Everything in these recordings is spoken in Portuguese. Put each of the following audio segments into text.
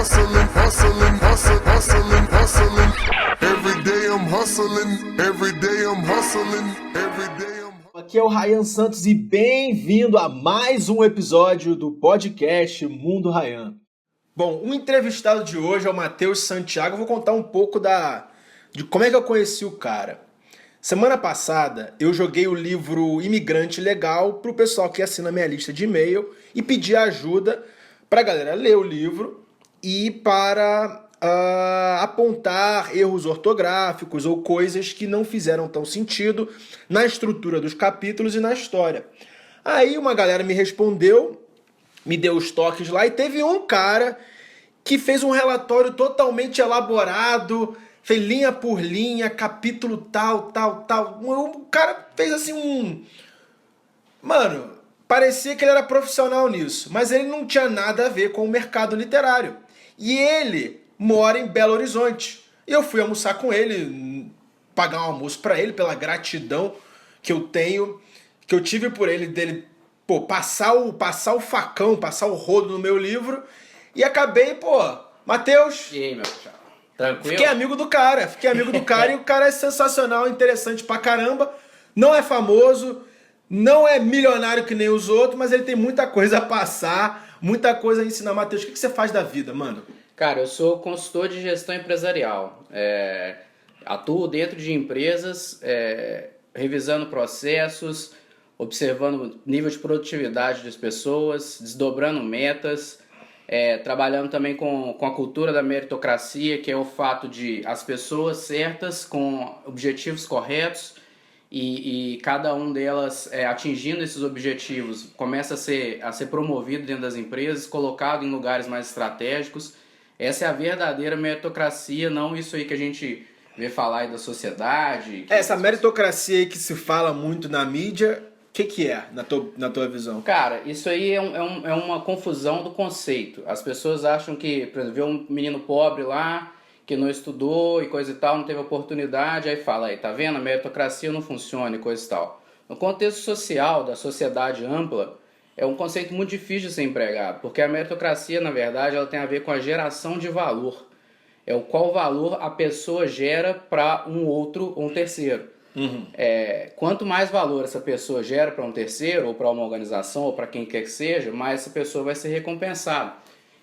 hustling, hustling, hustling, hustling, hustling. Every day I'm hustling, every day I'm hustling, every day I'm... Aqui é o Ryan Santos e bem-vindo a mais um episódio do podcast Mundo Ryan. Bom, o entrevistado de hoje é o Matheus Santiago. Eu vou contar um pouco de como é que eu conheci o cara. Semana passada eu joguei o livro Imigrante Legal pro pessoal que assina minha lista de e-mail e pedi ajuda pra galera ler o livro e para apontar erros ortográficos ou coisas que não fizeram tão sentido na estrutura dos capítulos e na história. Aí uma galera me respondeu, me deu os toques lá e teve um cara que fez um relatório totalmente elaborado, fez linha por linha, capítulo tal. O cara fez assim Mano, parecia que ele era profissional nisso, mas ele não tinha nada a ver com o mercado literário. E ele mora em Belo Horizonte. E eu fui almoçar com ele, pagar um almoço pra ele, pela gratidão que eu tenho, que eu tive por ele, dele passar o facão, passar o rodo no meu livro. E acabei, Matheus... E aí, meu chapa? Tranquilo? Fiquei amigo do cara e o cara é sensacional, interessante pra caramba. Não é famoso, não é milionário que nem os outros, mas ele tem muita coisa a passar, muita coisa a ensinar. Matheus, o que você faz da vida, mano? Cara, eu sou consultor de gestão empresarial. Atuo dentro de empresas, revisando processos, observando o nível de produtividade das pessoas, desdobrando metas, trabalhando também com a cultura da meritocracia, que é o fato de as pessoas certas, com objetivos corretos, e cada um delas atingindo esses objetivos começa a ser promovido dentro das empresas, colocado em lugares mais estratégicos. Essa é a verdadeira meritocracia, não isso aí que a gente vê falar aí da sociedade. Essa meritocracia aí que se fala muito na mídia, o que é, na tua visão? Cara, isso aí é uma confusão do conceito. As pessoas acham que, por exemplo, vê um menino pobre lá, que não estudou e coisa e tal, não teve oportunidade, aí fala, aí, tá vendo? A meritocracia não funciona e coisa e tal. No contexto social, da sociedade ampla, é um conceito muito difícil de ser empregado, porque a meritocracia, na verdade, ela tem a ver com a geração de valor. É o qual valor a pessoa gera para um terceiro. Uhum. Quanto mais valor essa pessoa gera para um terceiro, ou para uma organização, ou para quem quer que seja, mais essa pessoa vai ser recompensada.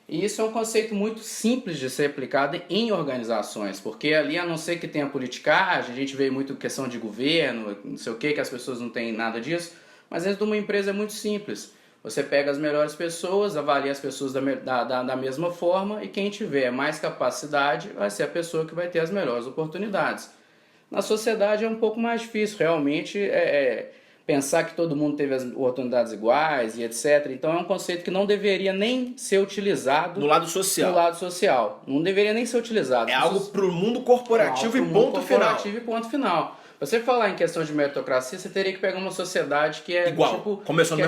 E isso é um conceito muito simples de ser aplicado em organizações, porque ali, a não ser que tenha politicagem, a gente vê muito questão de governo, não sei o que as pessoas não têm nada disso, mas dentro de uma empresa é muito simples. Você pega as melhores pessoas, avalia as pessoas da mesma forma, e quem tiver mais capacidade vai ser a pessoa que vai ter as melhores oportunidades. Na sociedade é um pouco mais difícil, realmente, pensar que todo mundo teve as oportunidades iguais e etc. Então é um conceito que não deveria nem ser utilizado... No lado social. No lado social. Não deveria nem ser utilizado. É algo pro mundo corporativo e ponto final. Corporativo e ponto final. Você falar em questão de meritocracia, você teria que pegar uma sociedade que é igual.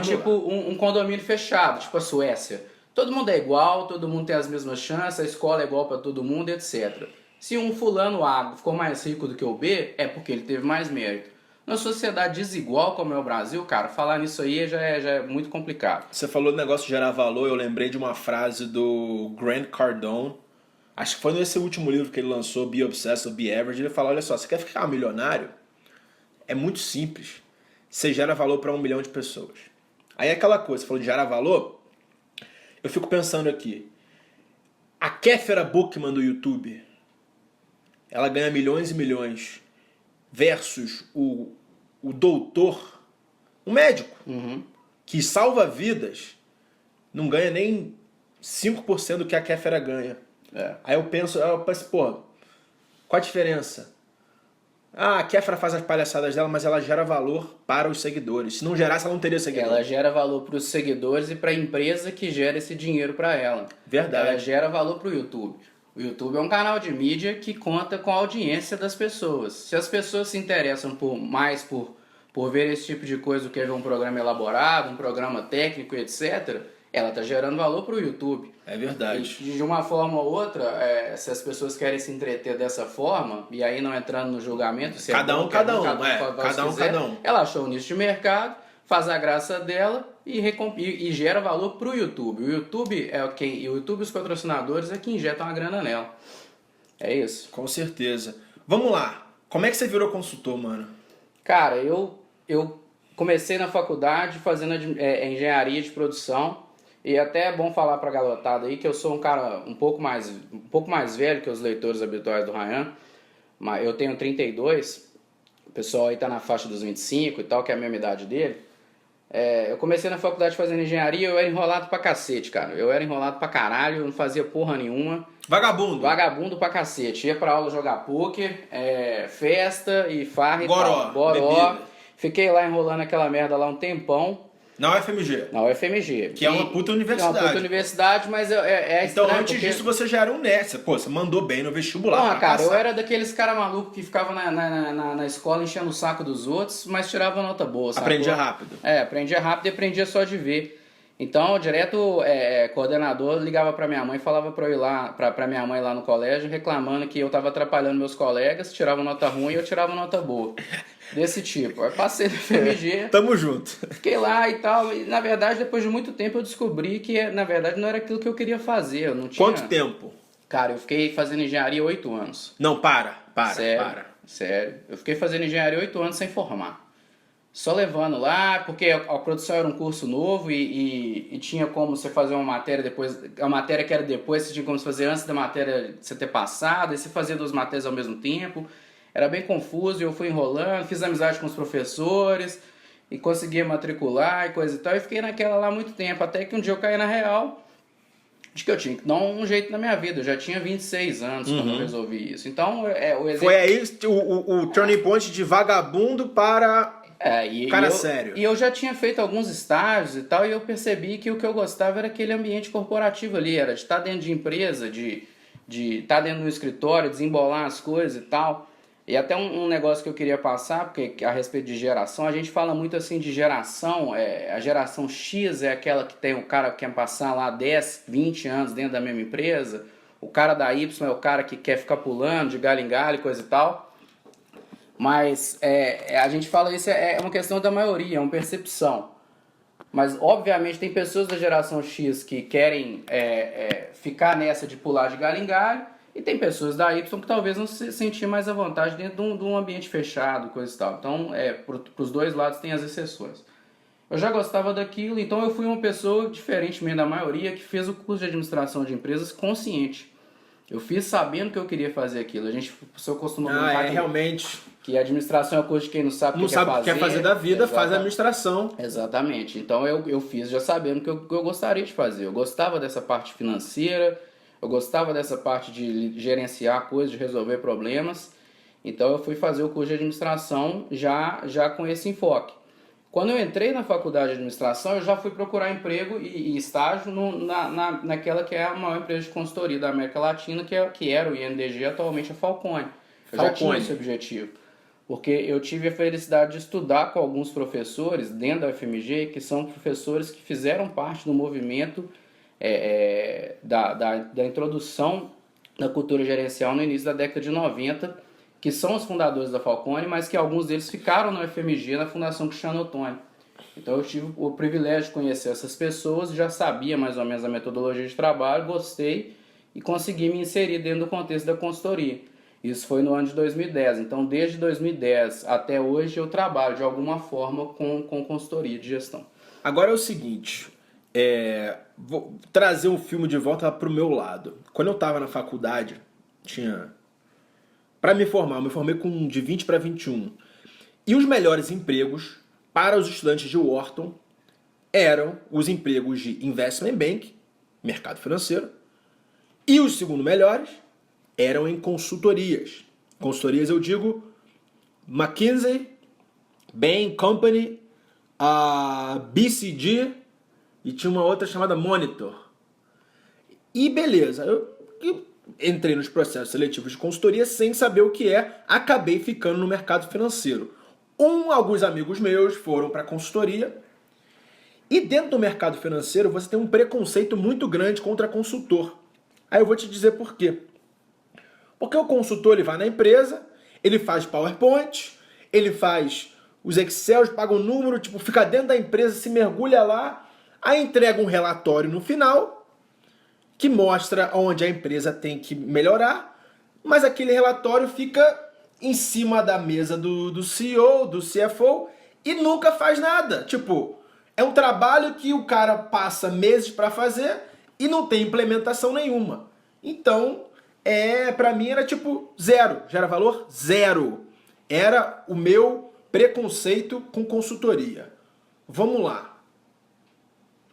tipo um condomínio fechado, tipo a Suécia. Todo mundo é igual, todo mundo tem as mesmas chances, a escola é igual para todo mundo, etc. Se um fulano A ficou mais rico do que o B, é porque ele teve mais mérito. Na sociedade desigual como é o Brasil, cara, falar nisso aí já é muito complicado. Você falou do negócio de gerar valor, eu lembrei de uma frase do Grant Cardone, acho que foi nesse último livro que ele lançou, Be Obsessed or Be Average. Ele falou, olha só, você quer ficar milionário? É muito simples. Você gera valor para 1 milhão de pessoas. Aí é aquela coisa, você falou de gerar valor, eu fico pensando aqui, a Kéfera Bookman do YouTube, ela ganha milhões e milhões, versus o doutor, o médico, que salva vidas, não ganha nem 5% do que a Kéfera ganha. Aí eu penso, qual a diferença? A Kéfera faz as palhaçadas dela, mas ela gera valor para os seguidores. Se não gerasse, ela não teria seguidores. Ela gera valor para os seguidores e para a empresa que gera esse dinheiro para ela. Verdade. Ela gera valor para o YouTube. O YouTube é um canal de mídia que conta com a audiência das pessoas. Se as pessoas se interessam mais por ver esse tipo de coisa do que ver um programa elaborado, um programa técnico, etc., ela está gerando valor para o YouTube. É verdade. E de uma forma ou outra, se as pessoas querem se entreter dessa forma, e aí não entrando no julgamento, se cada um. ela achou um nicho de mercado, faz a graça dela, e gera valor para o YouTube. O YouTube e os patrocinadores é que injetam a grana nela. É isso. Com certeza. Vamos lá. Como é que você virou consultor, mano? Cara, eu comecei na faculdade fazendo engenharia de produção. E até é bom falar pra garotada aí que eu sou um cara um pouco mais velho que os leitores habituais do Ryan. Mas eu tenho 32, o pessoal aí tá na faixa dos 25 e tal, que é a mesma idade dele. Eu comecei na faculdade fazendo engenharia, eu era enrolado pra cacete, cara. Eu era enrolado pra caralho, eu não fazia porra nenhuma. Vagabundo pra cacete. Ia pra aula jogar poker, festa e farra e tal. Goró. Fiquei lá enrolando aquela merda lá um tempão. Na UFMG. Na UFMG. Que é uma puta universidade. É uma puta universidade, mas então, antes disso, você já era um nerd. Pô, você mandou bem no vestibular. Porra, cara, eu era daqueles caras malucos que ficavam na escola enchendo o saco dos outros, mas tirava nota boa, sacou? Aprendia rápido. Aprendia rápido e aprendia só de ver. Então, direto, coordenador ligava pra minha mãe e falava pra eu ir lá, pra minha mãe lá no colégio, reclamando que eu tava atrapalhando meus colegas, tirava nota ruim e eu tirava nota boa. Desse tipo. Aí passei no FMG. Tamo junto. Fiquei lá e tal. E, na verdade, depois de muito tempo, eu descobri que, na verdade, não era aquilo que eu queria fazer. Eu não tinha... Quanto tempo? Cara, eu fiquei fazendo engenharia 8 anos. Não, para. Sério. Eu fiquei fazendo engenharia 8 anos sem formar. Só levando lá, porque a produção era um curso novo e tinha como você fazer uma matéria depois... A matéria que era depois, você tinha como você fazer antes da matéria você ter passado. E você fazia 2 matérias ao mesmo tempo. Era bem confuso e eu fui enrolando, fiz amizade com os professores e consegui matricular e coisa e tal. E fiquei naquela lá muito tempo, até que um dia eu caí na real de que eu tinha que dar um jeito na minha vida. Eu já tinha 26 anos quando eu resolvi isso. Então, o exemplo... Foi aí o turning point de vagabundo para cara sério. E eu já tinha feito alguns estágios e tal, e eu percebi que o que eu gostava era aquele ambiente corporativo ali, era de estar dentro de empresa, de estar dentro do escritório, desembolar as coisas e tal. E até um negócio que eu queria passar, porque a respeito de geração, a gente fala muito assim de geração, a geração X é aquela que tem o cara que quer passar lá 10, 20 anos dentro da mesma empresa, o cara da Y é o cara que quer ficar pulando de galho em galho e coisa e tal, mas a gente fala isso, é uma questão da maioria, é uma percepção. Mas obviamente tem pessoas da geração X que querem ficar nessa de pular de galho em galho, e tem pessoas da Y que talvez não se sentir mais à vontade dentro de um ambiente fechado, coisa e tal. Então, para os dois lados tem as exceções. Eu já gostava daquilo, então eu fui uma pessoa, diferentemente da maioria, que fez o curso de administração de empresas consciente. Eu fiz sabendo que eu queria fazer aquilo. O pessoal costuma brincar realmente... que a administração é o curso de quem não sabe o que quer fazer. Não sabe o que quer fazer da vida, faz a administração. Exatamente. Então eu fiz já sabendo que eu gostaria de fazer. Eu gostava dessa parte financeira, eu gostava dessa parte de gerenciar coisas, de resolver problemas. Então eu fui fazer o curso de administração já com esse enfoque. Quando eu entrei na faculdade de administração, eu já fui procurar emprego e estágio naquela que é a maior empresa de consultoria da América Latina, que era o INDG, atualmente a Falcone. Já tinha esse objetivo. Porque eu tive a felicidade de estudar com alguns professores dentro da UFMG, que são professores que fizeram parte do movimento da introdução da cultura gerencial no início da década de 90, que são os fundadores da Falcone, mas que alguns deles ficaram na UFMG, na Fundação Cristiano Ottoni. Então eu tive o privilégio de conhecer essas pessoas, já sabia mais ou menos a metodologia de trabalho, gostei e consegui me inserir dentro do contexto da consultoria. Isso foi no ano de 2010. Então, desde 2010 até hoje, eu trabalho de alguma forma com consultoria de gestão. Agora é o seguinte, vou trazer um filme de volta para o meu lado. Quando eu estava na faculdade, para me formar, eu me formei com de 20 para 21. E os melhores empregos para os estudantes de Wharton eram os empregos de Investment Bank, mercado financeiro, e os segundo melhores eram em consultorias. Consultorias eu digo McKinsey, Bain Company, a BCG e tinha uma outra chamada Monitor. E beleza, eu entrei nos processos seletivos de consultoria sem saber o que acabei ficando no mercado financeiro. Alguns amigos meus foram para consultoria e dentro do mercado financeiro você tem um preconceito muito grande contra consultor. Aí eu vou te dizer por quê. Porque o consultor ele vai na empresa, ele faz PowerPoint, ele faz os Excels, paga um número, tipo, fica dentro da empresa, se mergulha lá, aí entrega um relatório no final que mostra onde a empresa tem que melhorar, mas aquele relatório fica em cima da mesa do CEO, do CFO e nunca faz nada. Tipo, é um trabalho que o cara passa meses para fazer e não tem implementação nenhuma. Então, para mim era tipo zero, gera valor zero. Era o meu preconceito com consultoria. Vamos lá.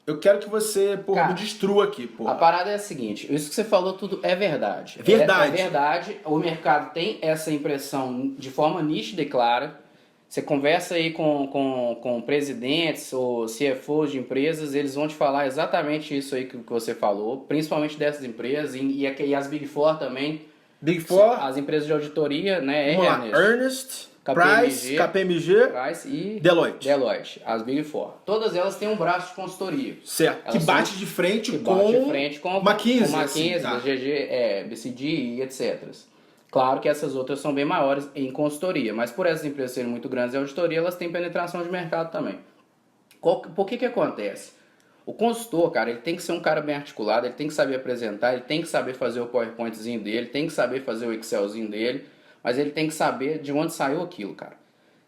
Eu quero que você, porra, me destrua aqui, porra. A parada é a seguinte, isso que você falou tudo é verdade. É verdade. É verdade, o mercado tem essa impressão de forma nítida e clara. Você conversa aí com presidentes ou CFOs de empresas, eles vão te falar exatamente isso aí que você falou, principalmente dessas empresas e as Big Four também. Big Four? As empresas de auditoria, né? Vamos lá, Ernst, KPMG e Deloitte. As Big Four. Todas elas têm um braço de consultoria. Certo. Elas que bate de frente com McKinsey, assim, tá. BCG, BCG e etc. Claro que essas outras são bem maiores em consultoria, mas por essas empresas serem muito grandes em auditoria, elas têm penetração de mercado também. Por que acontece? O consultor, cara, ele tem que ser um cara bem articulado, ele tem que saber apresentar, ele tem que saber fazer o PowerPointzinho dele, tem que saber fazer o Excelzinho dele, mas ele tem que saber de onde saiu aquilo, cara.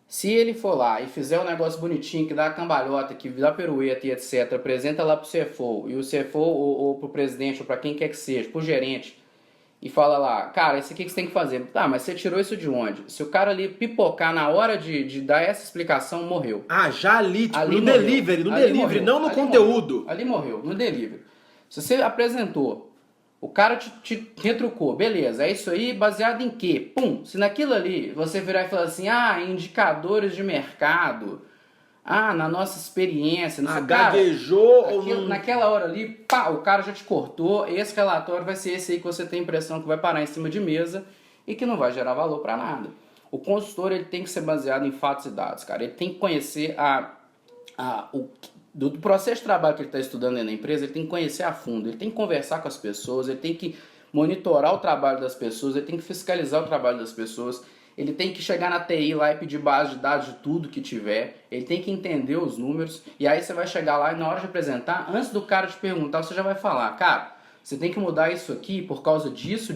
Se ele for lá e fizer um negócio bonitinho, que dá a cambalhota, que dá pirueta e etc., apresenta lá pro CFO, e o CFO ou pro presidente, ou para quem quer que seja, pro gerente, e fala lá, cara, isso aqui que você tem que fazer. Tá, mas você tirou isso de onde? Se o cara ali pipocar na hora de dar essa explicação, morreu. Ah, já ali, tipo, Ali no morreu. delivery, Ali morreu. não no Ali conteúdo. morreu. Ali morreu, no delivery. Se você apresentou, o cara te retrucou, beleza, é isso aí, baseado em quê? Pum, se naquilo ali você virar e falar assim, indicadores de mercado, na nossa experiência, não sei, gaguejou cara, ou não... naquela hora ali, pá, o cara já te cortou, esse relatório vai ser esse aí que você tem a impressão que vai parar em cima de mesa e que não vai gerar valor para nada. O consultor, ele tem que ser baseado em fatos e dados, cara, ele tem que conhecer do processo de trabalho que ele está estudando dentro da empresa, ele tem que conhecer a fundo, ele tem que conversar com as pessoas, ele tem que monitorar o trabalho das pessoas, ele tem que fiscalizar o trabalho das pessoas, ele tem que chegar na TI lá e pedir base de dados de tudo que tiver, ele tem que entender os números, e aí você vai chegar lá e na hora de apresentar, antes do cara te perguntar, você já vai falar, cara, você tem que mudar isso aqui por causa disso,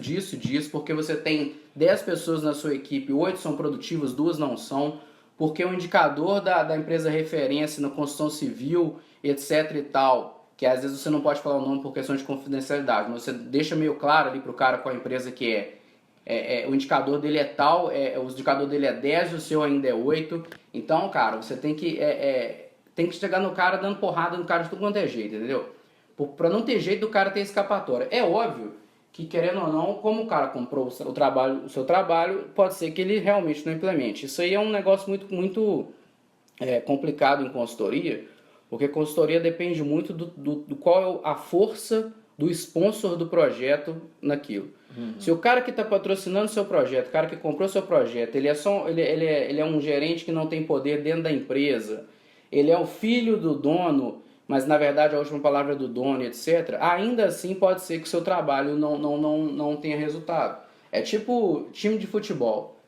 porque você tem 10 pessoas na sua equipe, 8 são produtivas, 2 não são, porque o indicador da empresa referência na construção civil, etc e tal, que às vezes você não pode falar o nome por questão de confidencialidade, mas você deixa meio claro ali pro cara qual a empresa que o indicador dele é tal, o indicador dele é 10 e o seu ainda é 8. Então, cara, você tem que chegar no cara dando porrada no cara de tudo quanto é jeito, entendeu? Pra não ter jeito do cara ter escapatória. É óbvio que, querendo ou não, como o cara comprou o seu trabalho, pode ser que ele realmente não implemente. Isso aí é um negócio muito complicado em consultoria, porque consultoria depende muito do qual é a força do sponsor do projeto naquilo. Se o cara que está patrocinando o seu projeto, o cara que comprou o seu projeto, ele é um gerente que não tem poder dentro da empresa, ele é o filho do dono, mas na verdade a última palavra é do dono, etc., ainda assim pode ser que o seu trabalho não tenha resultado. É tipo time de futebol.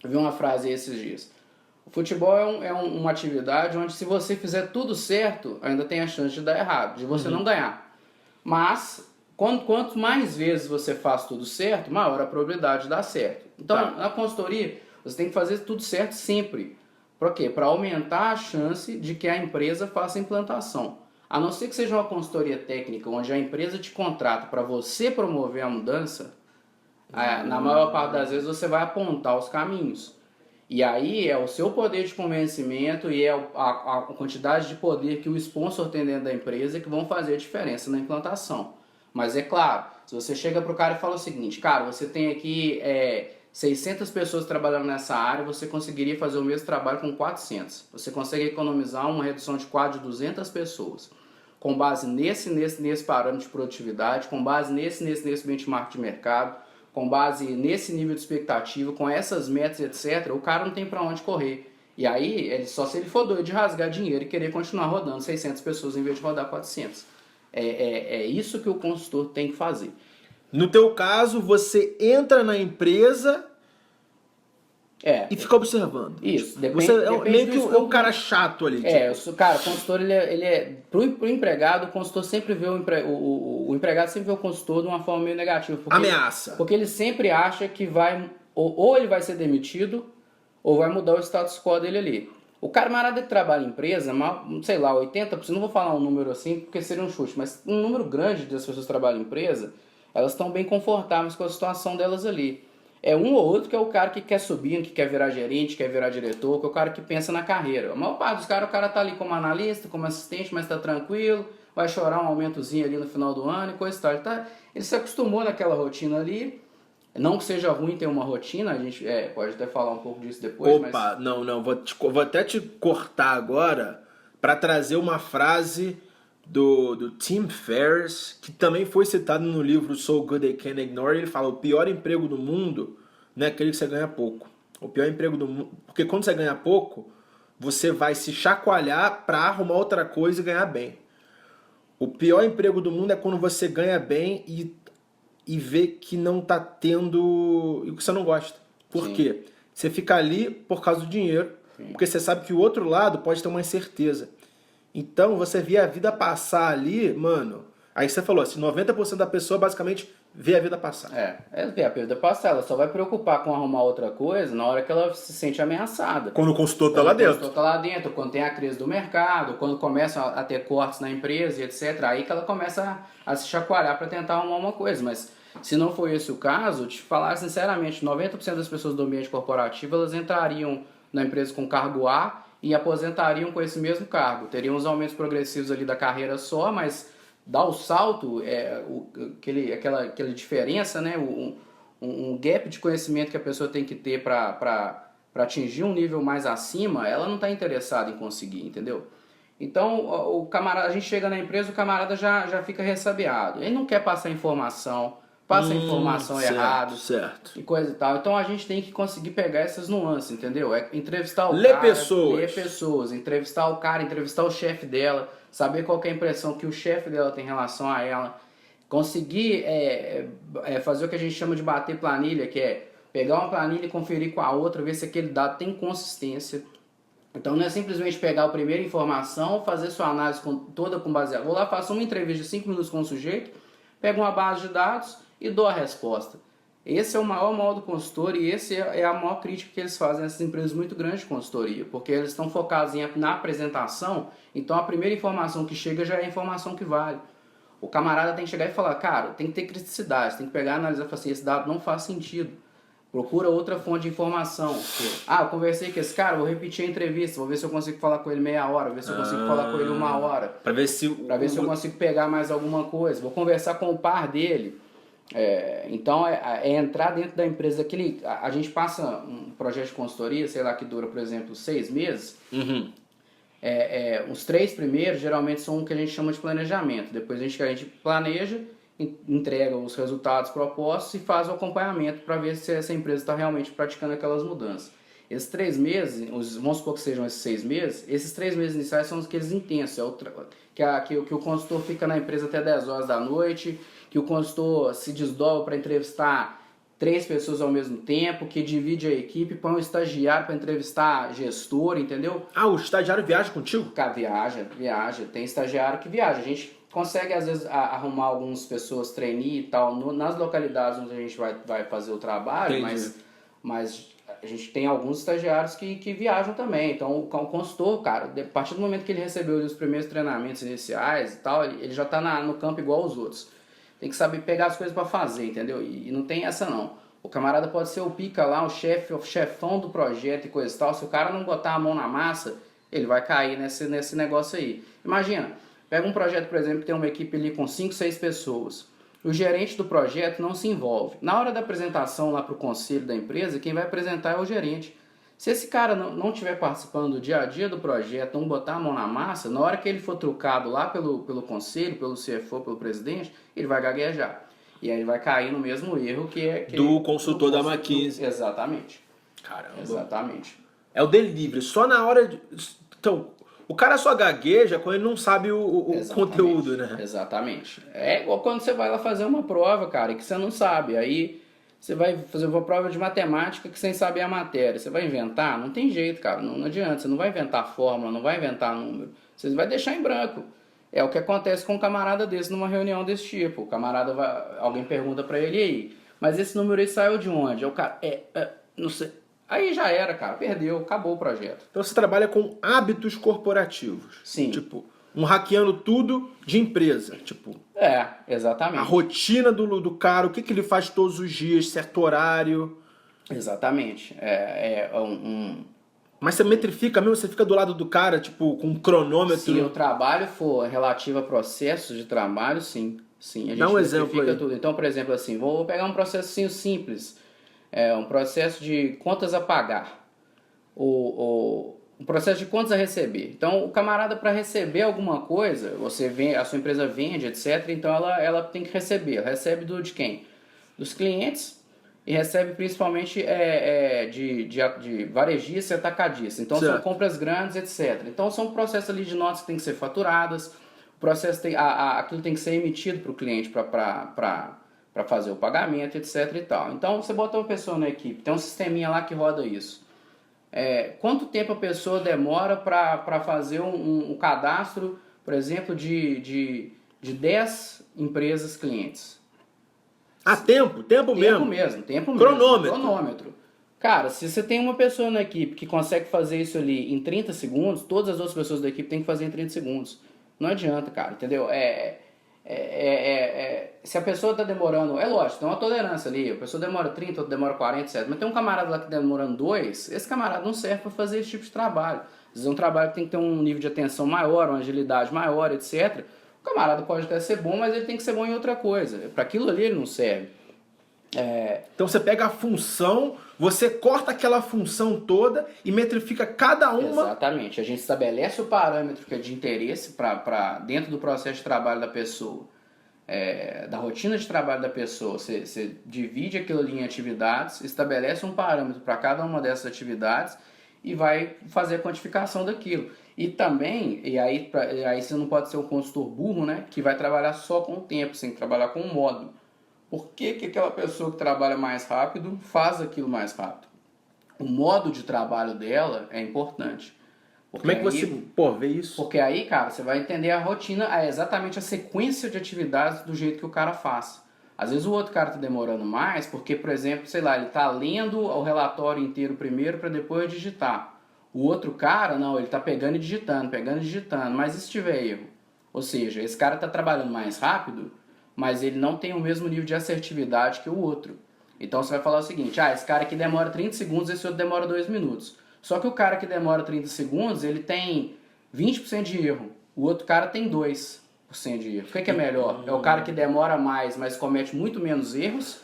Eu vi uma frase aí esses dias. O futebol é uma atividade onde se você fizer tudo certo, ainda tem a chance de dar errado, de você não ganhar. Mas quanto mais vezes você faz tudo certo, maior a probabilidade de dar certo. Então, na consultoria, você tem que fazer tudo certo sempre. Para quê? Para aumentar a chance de que a empresa faça a implantação. A não ser que seja uma consultoria técnica, onde a empresa te contrata para você promover a mudança, na maior parte das vezes você vai apontar os caminhos. E aí é o seu poder de convencimento e a quantidade de poder que o sponsor tem dentro da empresa que vão fazer a diferença na implantação. Mas é claro, se você chega para o cara e fala o seguinte, cara, você tem aqui 600 pessoas trabalhando nessa área, você conseguiria fazer o mesmo trabalho com 400. Você consegue economizar uma redução de quadro de 200 pessoas. Com base nesse parâmetro de produtividade, com base nesse benchmark de mercado, com base nesse nível de expectativa, com essas metas, etc., o cara não tem para onde correr. E aí, só se ele for doido de rasgar dinheiro e querer continuar rodando 600 pessoas em vez de rodar 400. É isso que o consultor tem que fazer. No teu caso, você entra na empresa, e fica observando. Isso, Você é meio que do um cara chato ali. Cara, o consultor, ele é pro empregado, o consultor sempre vê o empregado sempre vê o consultor de uma forma meio negativa. Ameaça. Porque ele sempre acha que vai, ou ele vai ser demitido, ou vai mudar o status quo dele ali. O camarada que trabalha em empresa, sei lá, 80%, não vou falar um número assim, porque seria um chute, mas um número grande das pessoas que trabalham em empresa, elas estão bem confortáveis com a situação delas ali. É um ou outro que é o cara que quer subir, que quer virar gerente, quer virar diretor, que é o cara que pensa na carreira. A maior parte dos caras, o cara tá ali como analista, como assistente, mas tá tranquilo, vai chorar um aumentozinho ali no final do ano e coisa e tal. Ele se acostumou naquela rotina ali. Não que seja ruim ter uma rotina, a gente pode até falar um pouco disso depois. Opa, não, vou até te cortar agora para trazer uma frase do Tim Ferriss, que também foi citado no livro So Good They Can't Ignore. Ele fala: o pior emprego do mundo não é aquele que você ganha pouco. O pior emprego do mundo, porque quando você ganha pouco, você vai se chacoalhar para arrumar outra coisa e ganhar bem. O pior emprego do mundo é quando você ganha bem e vê que não tá tendo o que você não gosta. Por quê? Você fica ali por causa do dinheiro, porque você sabe que o outro lado pode ter uma incerteza. Então, você vê a vida passar ali, mano. Aí você falou assim, 90% da pessoa basicamente vê a vida passar. Vê a vida passar, ela só vai preocupar com arrumar outra coisa na hora que ela se sente ameaçada. Quando o consultor tá lá dentro. Quando o consultor tá lá dentro, quando tem a crise do mercado, quando começam a ter cortes na empresa e etc. Aí que ela começa a se chacoalhar para tentar arrumar uma coisa. Mas se não for esse o caso, te falar sinceramente, 90% das pessoas do ambiente corporativo, elas entrariam na empresa com cargo A e aposentariam com esse mesmo cargo. Teriam os aumentos progressivos ali da carreira só, mas dar o salto, aquela diferença, né? Um gap de conhecimento que a pessoa tem que ter para atingir um nível mais acima, ela não está interessada em conseguir, entendeu? Então, o camarada, a gente chega na empresa, o camarada já fica ressabiado. Ele não quer passar informação, passa a informação errada e coisa e tal. Então a gente tem que conseguir pegar essas nuances, entendeu? Entrevistar o ler cara, ler pessoas, entrevistar o cara, entrevistar o chefe dela, saber qual que é a impressão que o chefe dela tem em relação a ela, conseguir fazer o que a gente chama de bater planilha, que é pegar uma planilha e conferir com a outra, ver se aquele dado tem consistência. Então não é simplesmente pegar a primeira informação, fazer sua análise toda com baseado. Vou lá, faço uma entrevista de 5 minutos com o sujeito, pego uma base de dados e dou a resposta. Esse é o maior mal do consultor e esse é a maior crítica que eles fazem nessas empresas muito grandes de consultoria, porque eles estão focados na apresentação, então a primeira informação que chega já é a informação que vale. O camarada tem que chegar e falar, cara, tem que ter criticidade, tem que pegar e analisar e falar assim, esse dado não faz sentido. Procura outra fonte de informação. Eu conversei com esse cara, vou repetir a entrevista, vou ver se eu consigo falar com ele meia hora, vou ver se eu consigo falar com ele 1 hora. Pra ver se eu consigo pegar mais alguma coisa. Vou conversar com o par dele. Então, entrar dentro da empresa. A gente passa um projeto de consultoria, sei lá, que dura, por exemplo, 6 meses. Os 3 primeiros, geralmente, são o que a gente chama de planejamento. Depois a gente planeja, entrega os resultados propostos e faz o acompanhamento para ver se essa empresa está realmente praticando aquelas mudanças. Esses 3 meses, vamos supor que sejam esses 6 meses, esses 3 meses iniciais são aqueles intensos, que o consultor fica na empresa até 10 horas da noite, que o consultor se desdobra para entrevistar 3 pessoas ao mesmo tempo, que divide a equipe, põe um estagiário para entrevistar gestor, entendeu? O estagiário viaja contigo? Cara, viaja, tem estagiário que viaja. A gente consegue, às vezes, arrumar algumas pessoas trainee e tal, nas localidades onde a gente vai fazer o trabalho, mas a gente tem alguns estagiários que viajam também. Então, o consultor, cara, a partir do momento que ele recebeu os primeiros treinamentos iniciais e tal, ele já está no campo igual aos outros. Tem que saber pegar as coisas para fazer, entendeu? E não tem essa não. O camarada pode ser o pica lá, o chefão do projeto e coisa e tal. Se o cara não botar a mão na massa, ele vai cair nesse negócio aí. Imagina, pega um projeto, por exemplo, que tem uma equipe ali com 5, 6 pessoas. O gerente do projeto não se envolve. Na hora da apresentação lá para o conselho da empresa, quem vai apresentar é o gerente. Se esse cara não estiver participando do dia a dia do projeto, não botar a mão na massa, na hora que ele for trucado lá pelo conselho, pelo CFO, pelo presidente, ele vai gaguejar. E aí vai cair no mesmo erro do consultor da McKinsey. Exatamente. Caramba. Exatamente. É o delivery. Só na hora de... Então, o cara só gagueja quando ele não sabe o conteúdo, né? Exatamente. É igual quando você vai lá fazer uma prova, cara, e que você não sabe. Aí Você vai fazer uma prova de matemática que sem saber a matéria. Você vai inventar? Não tem jeito, cara. Não adianta. Você não vai inventar fórmula, não vai inventar número. Você vai deixar em branco. É o que acontece com um camarada desse numa reunião desse tipo. O camarada alguém pergunta pra ele, e aí, mas esse número aí saiu de onde? O cara, não sei. Aí já era, cara. Perdeu, acabou o projeto. Então você trabalha com hábitos corporativos. Sim. Tipo, hackeando tudo de empresa. Tipo, Exatamente. a rotina do cara, o que ele faz todos os dias, certo horário. Exatamente. Mas você metrifica mesmo, você fica do lado do cara, tipo, com um cronômetro. Se o trabalho for relativo a processos de trabalho, sim. Sim, a gente dá um exemplo aí. tudo. Então, por exemplo, assim, vou pegar um processinho simples. Um processo de contas a pagar. Um processo de contas a receber. Então, o camarada, para receber alguma coisa, a sua empresa vende, etc. Então, ela tem que receber. Ela recebe de quem? Dos clientes. E recebe principalmente de varejistas e atacadistas. Então, certo. São compras grandes, etc. Então, são processos ali de notas que têm que ser faturadas. O processo aquilo tem que ser emitido para o cliente para fazer o pagamento, etc. e tal. Então, você bota uma pessoa na equipe. Tem um sisteminha lá que roda isso. Quanto tempo a pessoa demora para fazer um cadastro, por exemplo, de 10 empresas clientes? Tempo mesmo. Tempo Cronômetro. Cara, se você tem uma pessoa na equipe que consegue fazer isso ali em 30 segundos, todas as outras pessoas da equipe têm que fazer em 30 segundos. Não adianta, cara, entendeu? Se a pessoa está demorando, é lógico, tem uma tolerância ali, a pessoa demora 30, outra demora 40, etc. Mas tem um camarada lá que demorando 2, esse camarada não serve para fazer esse tipo de trabalho. Às vezes é um trabalho que tem que ter um nível de atenção maior, uma agilidade maior, etc. O camarada pode até ser bom, mas ele tem que ser bom em outra coisa. Para aquilo ali ele não serve. Então você pega a função, você corta aquela função toda e metrifica cada uma. Exatamente. A gente estabelece o parâmetro que é de interesse para dentro do processo de trabalho da pessoa, da rotina de trabalho da pessoa. Você divide aquilo ali em atividades, estabelece um parâmetro para cada uma dessas atividades e vai fazer a quantificação daquilo. E também, aí você não pode ser um consultor burro, né, que vai trabalhar só com o tempo, sem trabalhar com o modo. Por que aquela pessoa que trabalha mais rápido faz aquilo mais rápido? O modo de trabalho dela é importante. Como é que você vê isso? Porque aí, cara, você vai entender a rotina, exatamente a sequência de atividades do jeito que o cara faz. Às vezes o outro cara está demorando mais porque, por exemplo, sei lá, ele está lendo o relatório inteiro primeiro para depois digitar. O outro cara, não, ele está pegando e digitando, mas e se tiver erro? Ou seja, esse cara está trabalhando mais rápido, mas ele não tem o mesmo nível de assertividade que o outro. Então você vai falar o seguinte, esse cara aqui demora 30 segundos, esse outro demora 2 minutos. Só que o cara que demora 30 segundos, ele tem 20% de erro. O outro cara tem 2% de erro. O que é melhor? É o cara que demora mais, mas comete muito menos erros?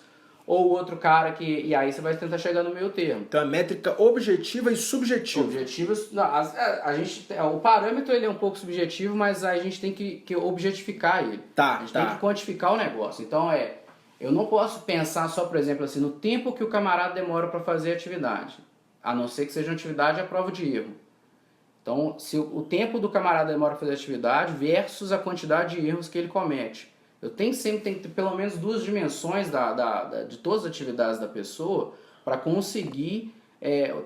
Ou o outro cara que... E aí você vai tentar chegar no meio termo. Então é métrica objetiva e subjetiva. Objetivos... Não, o parâmetro ele é um pouco subjetivo, mas a gente tem que objetificar ele. A gente tem que quantificar o negócio. Então eu não posso pensar só, por exemplo, assim, no tempo que o camarada demora para fazer a atividade. A não ser que seja uma atividade à prova de erro. Então, se o tempo do camarada demora para fazer a atividade versus a quantidade de erros que ele comete. Eu sempre tenho que ter pelo menos 2 dimensões de todas as atividades da pessoa para conseguir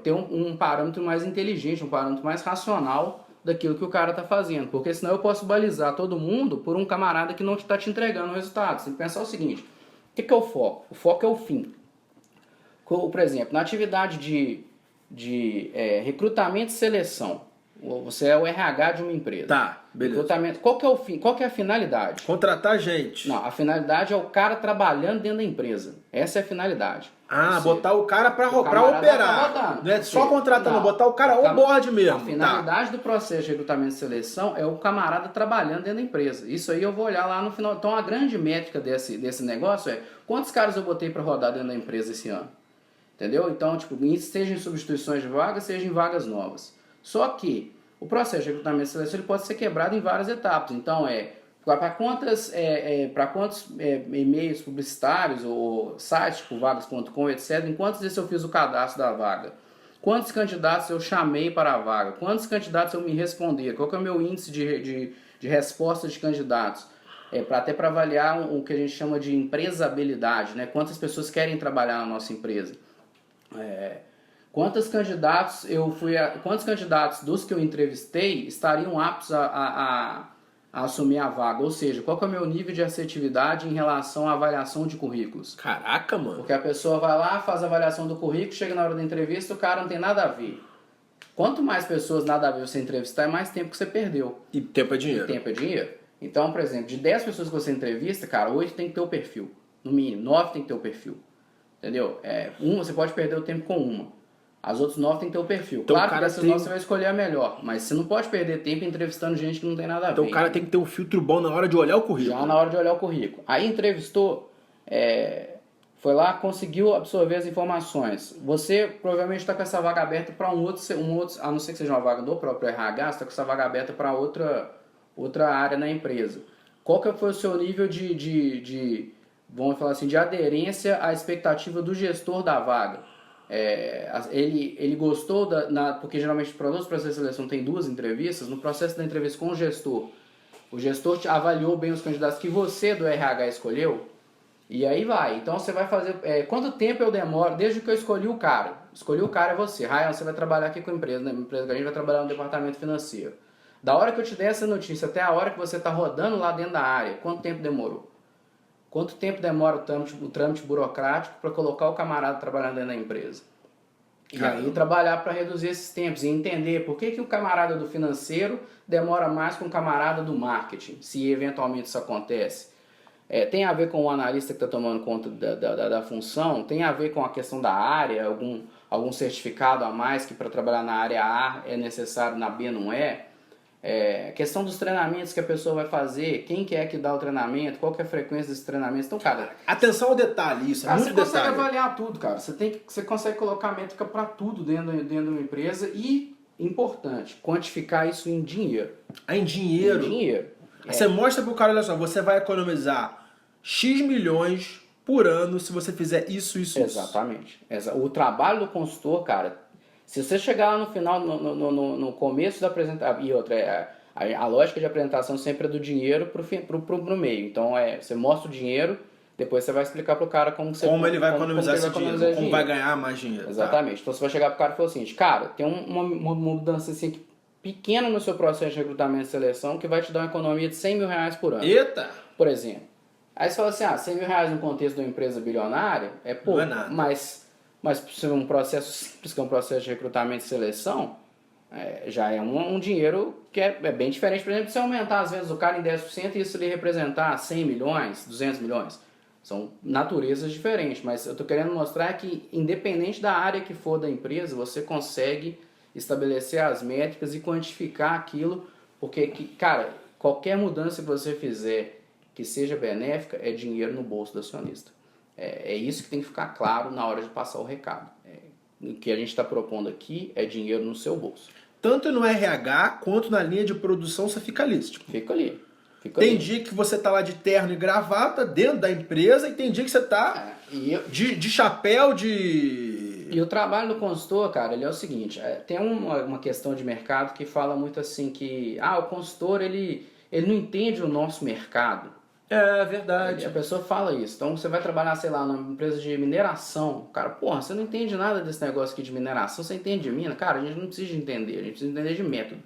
ter um parâmetro mais inteligente, um parâmetro mais racional daquilo que o cara está fazendo. Porque senão eu posso balizar todo mundo por um camarada que não está te entregando o resultado. Você tem que pensar o seguinte, o que é o foco? O foco é o fim. Por exemplo, na atividade de recrutamento e seleção, você é o RH de uma empresa. Tá, beleza. Recrutamento, qual que é o fim? Qual que é a finalidade? Contratar gente. Não, a finalidade é o cara trabalhando dentro da empresa. Essa é a finalidade. Botar o cara para operar. Tá não é só contratando, botar o cara on board mesmo. A finalidade do processo de recrutamento e seleção é o camarada trabalhando dentro da empresa. Isso aí eu vou olhar lá no final. Então a grande métrica desse negócio é quantos caras eu botei para rodar dentro da empresa esse ano. Entendeu? Então, seja em substituições de vagas, seja em vagas novas. Só que o processo de recrutamento e seleção ele pode ser quebrado em várias etapas. Então, para quantos e-mails publicitários ou sites tipo vagas.com, etc., em quantos desses eu fiz o cadastro da vaga? Quantos candidatos eu chamei para a vaga? Quantos candidatos eu me responderam? Qual que é o meu índice de resposta de candidatos? até para avaliar o que a gente chama de empresabilidade, né? Quantas pessoas querem trabalhar na nossa empresa. Quantos candidatos dos que eu entrevistei estariam aptos a assumir a vaga? Ou seja, qual que é o meu nível de assertividade em relação à avaliação de currículos? Caraca, mano. Porque a pessoa vai lá, faz a avaliação do currículo, chega na hora da entrevista, o cara não tem nada a ver. Quanto mais pessoas nada a ver você entrevistar, é mais tempo que você perdeu. E tempo é dinheiro. E tempo é dinheiro. Então, por exemplo, de 10 pessoas que você entrevista, cara, 8 tem que ter o perfil. No mínimo, 9 tem que ter o perfil. Entendeu? Você pode perder o tempo com uma. As outras 9 tem que ter o perfil. Então, claro que dessas 9 você vai escolher a melhor, mas você não pode perder tempo entrevistando gente que não tem nada a ver. Então o cara tem que ter um filtro bom na hora de olhar o currículo. Já na hora de olhar o currículo. Aí entrevistou, foi lá, conseguiu absorver as informações. Você provavelmente está com essa vaga aberta para um outro, a não ser que seja uma vaga do próprio RH, você está com essa vaga aberta para outra área na empresa. Qual que foi o seu nível vamos falar assim, de aderência à expectativa do gestor da vaga? Ele gostou, porque geralmente para os processos de seleção tem 2 entrevistas, no processo da entrevista com o gestor te avaliou bem os candidatos que você do RH escolheu, e aí vai. Então você vai fazer, quanto tempo eu demoro, desde que eu escolhi o cara é você, Ryan, você vai trabalhar aqui com a empresa, né? A empresa que a gente vai trabalhar no departamento financeiro. Da hora que eu te der essa notícia até a hora que você está rodando lá dentro da área, quanto tempo demorou? Quanto tempo demora o trâmite burocrático para colocar o camarada trabalhando dentro da empresa? E aí trabalhar para reduzir esses tempos e entender por que o camarada do financeiro demora mais que um camarada do marketing, se eventualmente isso acontece. Tem a ver com o analista que está tomando conta da função, tem a ver com a questão da área, algum certificado a mais que para trabalhar na área A é necessário, na B não é. Questão dos treinamentos que a pessoa vai fazer, quem que é que dá o treinamento, qual que é a frequência desses treinamentos. Então, cara, atenção ao detalhe, isso é muito detalhe. Você consegue avaliar tudo, cara. Você consegue colocar métrica para tudo dentro de uma empresa e, importante, quantificar isso em dinheiro. Em dinheiro? Em dinheiro. Você mostra pro cara, olha só, você vai economizar X milhões por ano se você fizer isso. Exatamente. O trabalho do consultor, cara, se você chegar lá no final, no começo da apresentação, e outra, a lógica de apresentação sempre é do dinheiro pro meio. Então, você mostra o dinheiro, depois você vai explicar pro cara como ele vai economizar esse dinheiro, como vai ganhar mais dinheiro. Exatamente. Tá? Então, você vai chegar pro cara e falar assim, cara, tem uma mudança assim, pequena no seu processo de recrutamento e seleção que vai te dar uma economia de R$100 mil por ano. Eita! Por exemplo. Aí você fala assim, R$100 mil no contexto de uma empresa bilionária é pouco, não é nada. Mas se um processo simples, que é um processo de recrutamento e seleção, já é um dinheiro que é bem diferente. Por exemplo, se aumentar às vezes o cara em 10% e isso lhe representar 100 milhões, 200 milhões. São naturezas diferentes, mas eu estou querendo mostrar que independente da área que for da empresa, você consegue estabelecer as métricas e quantificar aquilo, porque, cara, qualquer mudança que você fizer que seja benéfica é dinheiro no bolso do acionista. É isso que tem que ficar claro na hora de passar o recado. O que a gente está propondo aqui é dinheiro no seu bolso. Tanto no RH quanto na linha de produção você fica ali. Fica ali. Tem dia que você tá lá de terno e gravata dentro da empresa e tem dia que você tá de chapéu, E o trabalho do consultor, cara, ele é o seguinte, tem uma questão de mercado que fala muito assim que o consultor ele não entende o nosso mercado. É verdade. A pessoa fala isso. Então você vai trabalhar, sei lá, numa empresa de mineração. Cara, porra, você não entende nada desse negócio aqui de mineração, você entende de mina? Cara, a gente não precisa de entender, a gente precisa entender de método.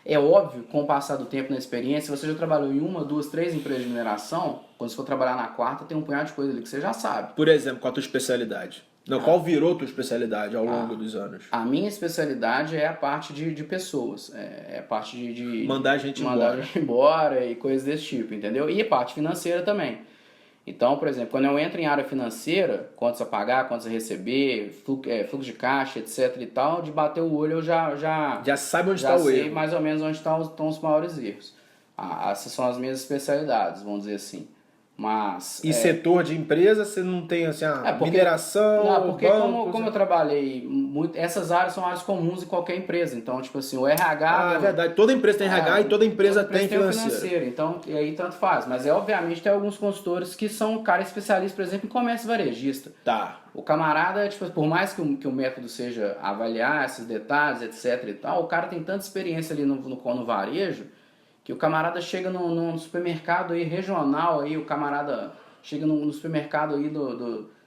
É óbvio, com o passar do tempo na experiência, você já trabalhou em 1, 2, 3 empresas de mineração, quando você for trabalhar na 4ª, tem um punhado de coisa ali que você já sabe. Por exemplo, qual a tua especialidade? Não, qual virou tua especialidade ao longo dos anos? A minha especialidade é a parte de pessoas. É a parte de mandar a gente embora e coisas desse tipo, entendeu? E a parte financeira também. Então, por exemplo, quando eu entro em área financeira, quantos a pagar, quantos a receber, fluxo de caixa, etc e tal, de bater o olho eu já sabe onde está o erro. Já sei mais ou menos onde estão os maiores erros. Essas são as minhas especialidades, vamos dizer assim. Mas, setor de empresa, você não tem assim, mineração, porque banco, como eu trabalhei muito, essas áreas são áreas comuns em qualquer empresa. Então, tipo assim, o RH... é verdade. Toda empresa tem RH e toda empresa tem financeiro. Então, e aí tanto faz. Mas, obviamente, tem alguns consultores que são cara especialista, por exemplo, em comércio varejista. Tá. O camarada, tipo, por mais que o método seja avaliar esses detalhes, etc e tal, o cara tem tanta experiência ali no varejo Que o camarada chega num supermercado aí regional, aí, o camarada chega no supermercado aí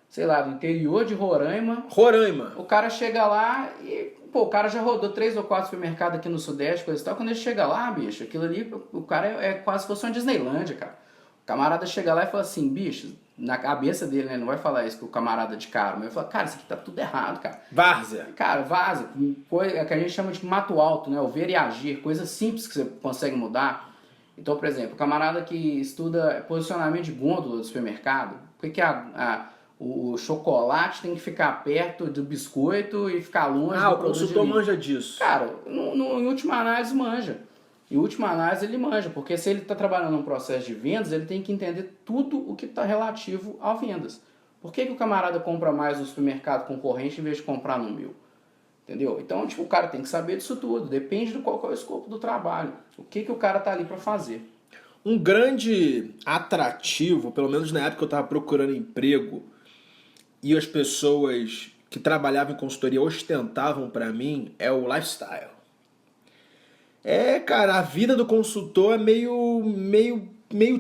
sei lá, do interior de Roraima. Roraima. O cara chega lá e, pô, o cara já rodou 3 ou 4 supermercados aqui no Sudeste, coisa e tal. Quando ele chega lá, bicho, aquilo ali, o cara é quase se fosse uma Disneylândia, cara. O camarada chega lá e fala assim, bicho, na cabeça dele, né? Não vai falar isso com o camarada de cara, mas ele fala, cara, isso aqui tá tudo errado, cara. Várzea. Cara, vaza, coisa que a gente chama de mato alto, né? O ver e agir, coisa simples que você consegue mudar. Então, por exemplo, o camarada que estuda posicionamento de gôndola do supermercado, por que o chocolate tem que ficar perto do biscoito e ficar longe do O produto consultor de manja disso. Cara, em última análise manja. Em última análise ele manja, porque se ele está trabalhando num processo de vendas, ele tem que entender tudo o que está relativo a vendas. Por que o camarada compra mais no supermercado concorrente em vez de comprar no meu? Entendeu? Então, tipo, o cara tem que saber disso tudo. Depende do qual é o escopo do trabalho. O que o cara tá ali para fazer. Um grande atrativo, pelo menos na época que eu estava procurando emprego, e as pessoas que trabalhavam em consultoria ostentavam para mim, é o lifestyle. Cara, a vida do consultor é meio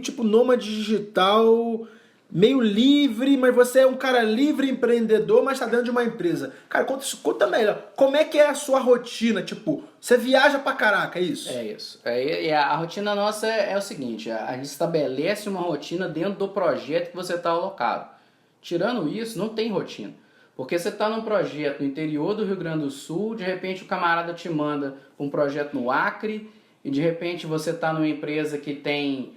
tipo nômade digital, meio livre, mas você é um cara livre, empreendedor, mas tá dentro de uma empresa. Cara, conta melhor, como é que é a sua rotina? Tipo, você viaja pra caraca, é isso? É isso. E a rotina nossa é o seguinte, a gente estabelece uma rotina dentro do projeto que você está alocado. Tirando isso, não tem rotina. Porque você está num projeto no interior do Rio Grande do Sul, de repente o camarada te manda um projeto no Acre, e de repente você está numa empresa que tem,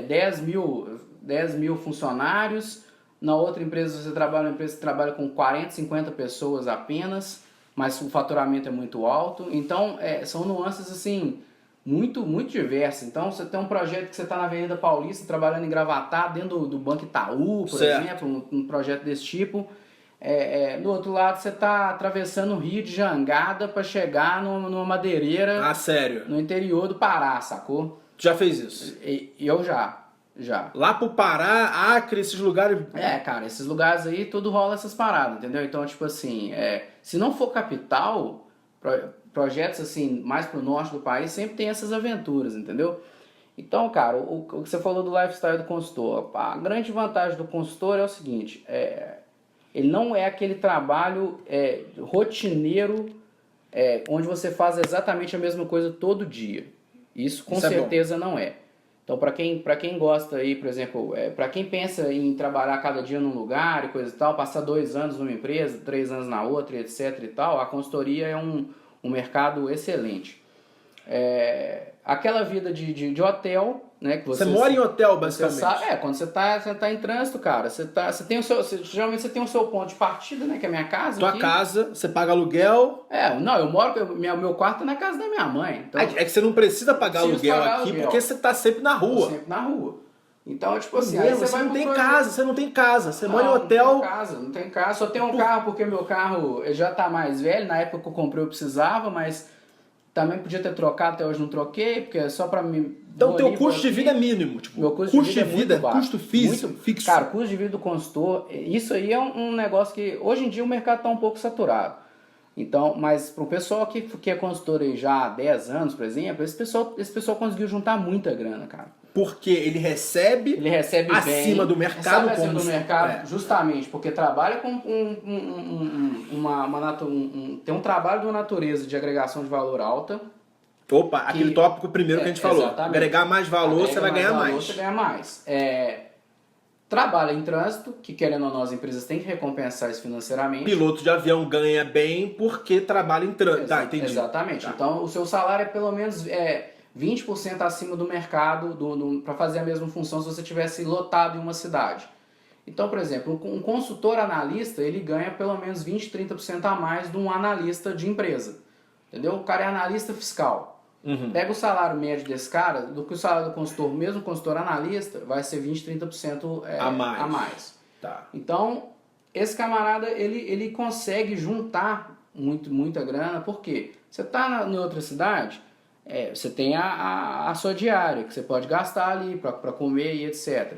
10 mil funcionários, na outra empresa você trabalha numa empresa que trabalha com 40, 50 pessoas apenas, mas o faturamento é muito alto. Então, são nuances assim muito, muito diversas. Então, você tem um projeto que você está na Avenida Paulista, trabalhando em Gravatá, dentro do Banco Itaú, por exemplo, um projeto desse tipo. Do outro lado, você está atravessando o Rio de jangada para chegar numa madeireira. Ah, sério? No interior do Pará, sacou? Já fez isso? Eu já. Lá pro Pará, Acre, esses lugares... Cara, esses lugares aí, tudo rola essas paradas, entendeu? Então, tipo assim, se não for capital, projetos assim, mais pro norte do país, sempre tem essas aventuras, entendeu? Então, cara, o que você falou do lifestyle do consultor, a grande vantagem do consultor é o seguinte, ele não é aquele trabalho rotineiro, onde você faz exatamente a mesma coisa todo dia. Isso com certeza não é. Então, para quem gosta aí, por exemplo, para quem pensa em trabalhar cada dia num lugar e coisa e tal, passar 2 anos numa empresa, 3 anos na outra, etc e tal, a consultoria é um mercado excelente. Aquela vida de hotel, né? Que você mora em hotel, basicamente. Quando você tá em trânsito, cara, geralmente você tem o seu ponto de partida, né? Que é a minha casa. Tua casa, você paga aluguel. Eu moro, meu quarto é na casa da minha mãe. Então, é que você não precisa pagar aluguel aqui, porque você tá sempre na rua. Sempre na rua. Então, tipo assim, aí você não tem casa, você mora em hotel. Não tem casa, só tem um carro porque meu carro já tá mais velho, na época que eu comprei eu precisava, mas também podia ter trocado, até hoje não troquei, porque é só pra me... Então, teu custo de vida é mínimo. Tipo, meu custo de vida é muito custo físico, fixo. Cara, o custo de vida do consultor, isso aí é um negócio que, hoje em dia, o mercado tá um pouco saturado. Então, mas pro pessoal que é consultor aí já há 10 anos, por exemplo, esse pessoal conseguiu juntar muita grana, cara. Porque ele recebe acima do mercado. Acima do mercado, justamente, porque trabalha com tem um trabalho de uma natureza de agregação de valor alta. Opa, aquele tópico primeiro que a gente falou. Exatamente. Agregar mais valor, você vai ganhar mais. Você ganha mais. Trabalha em trânsito, que querendo ou não, as empresas têm que recompensar isso financeiramente. Piloto de avião ganha bem porque trabalha em trânsito. Tá, entendi. Exatamente. Tá. Então, o seu salário é pelo menos 20% acima do mercado para fazer a mesma função se você tivesse lotado em uma cidade. Então, por exemplo, um consultor analista, ele ganha pelo menos 20%, 30% a mais de um analista de empresa. Entendeu? O cara é analista fiscal. Pega o salário médio desse cara, do que o salário do consultor, mesmo consultor analista, vai ser 20%, 30% a mais. Tá. Então, esse camarada, ele consegue juntar muita grana, porque você está em outra cidade, você tem a sua diária, que você pode gastar ali para comer e etc.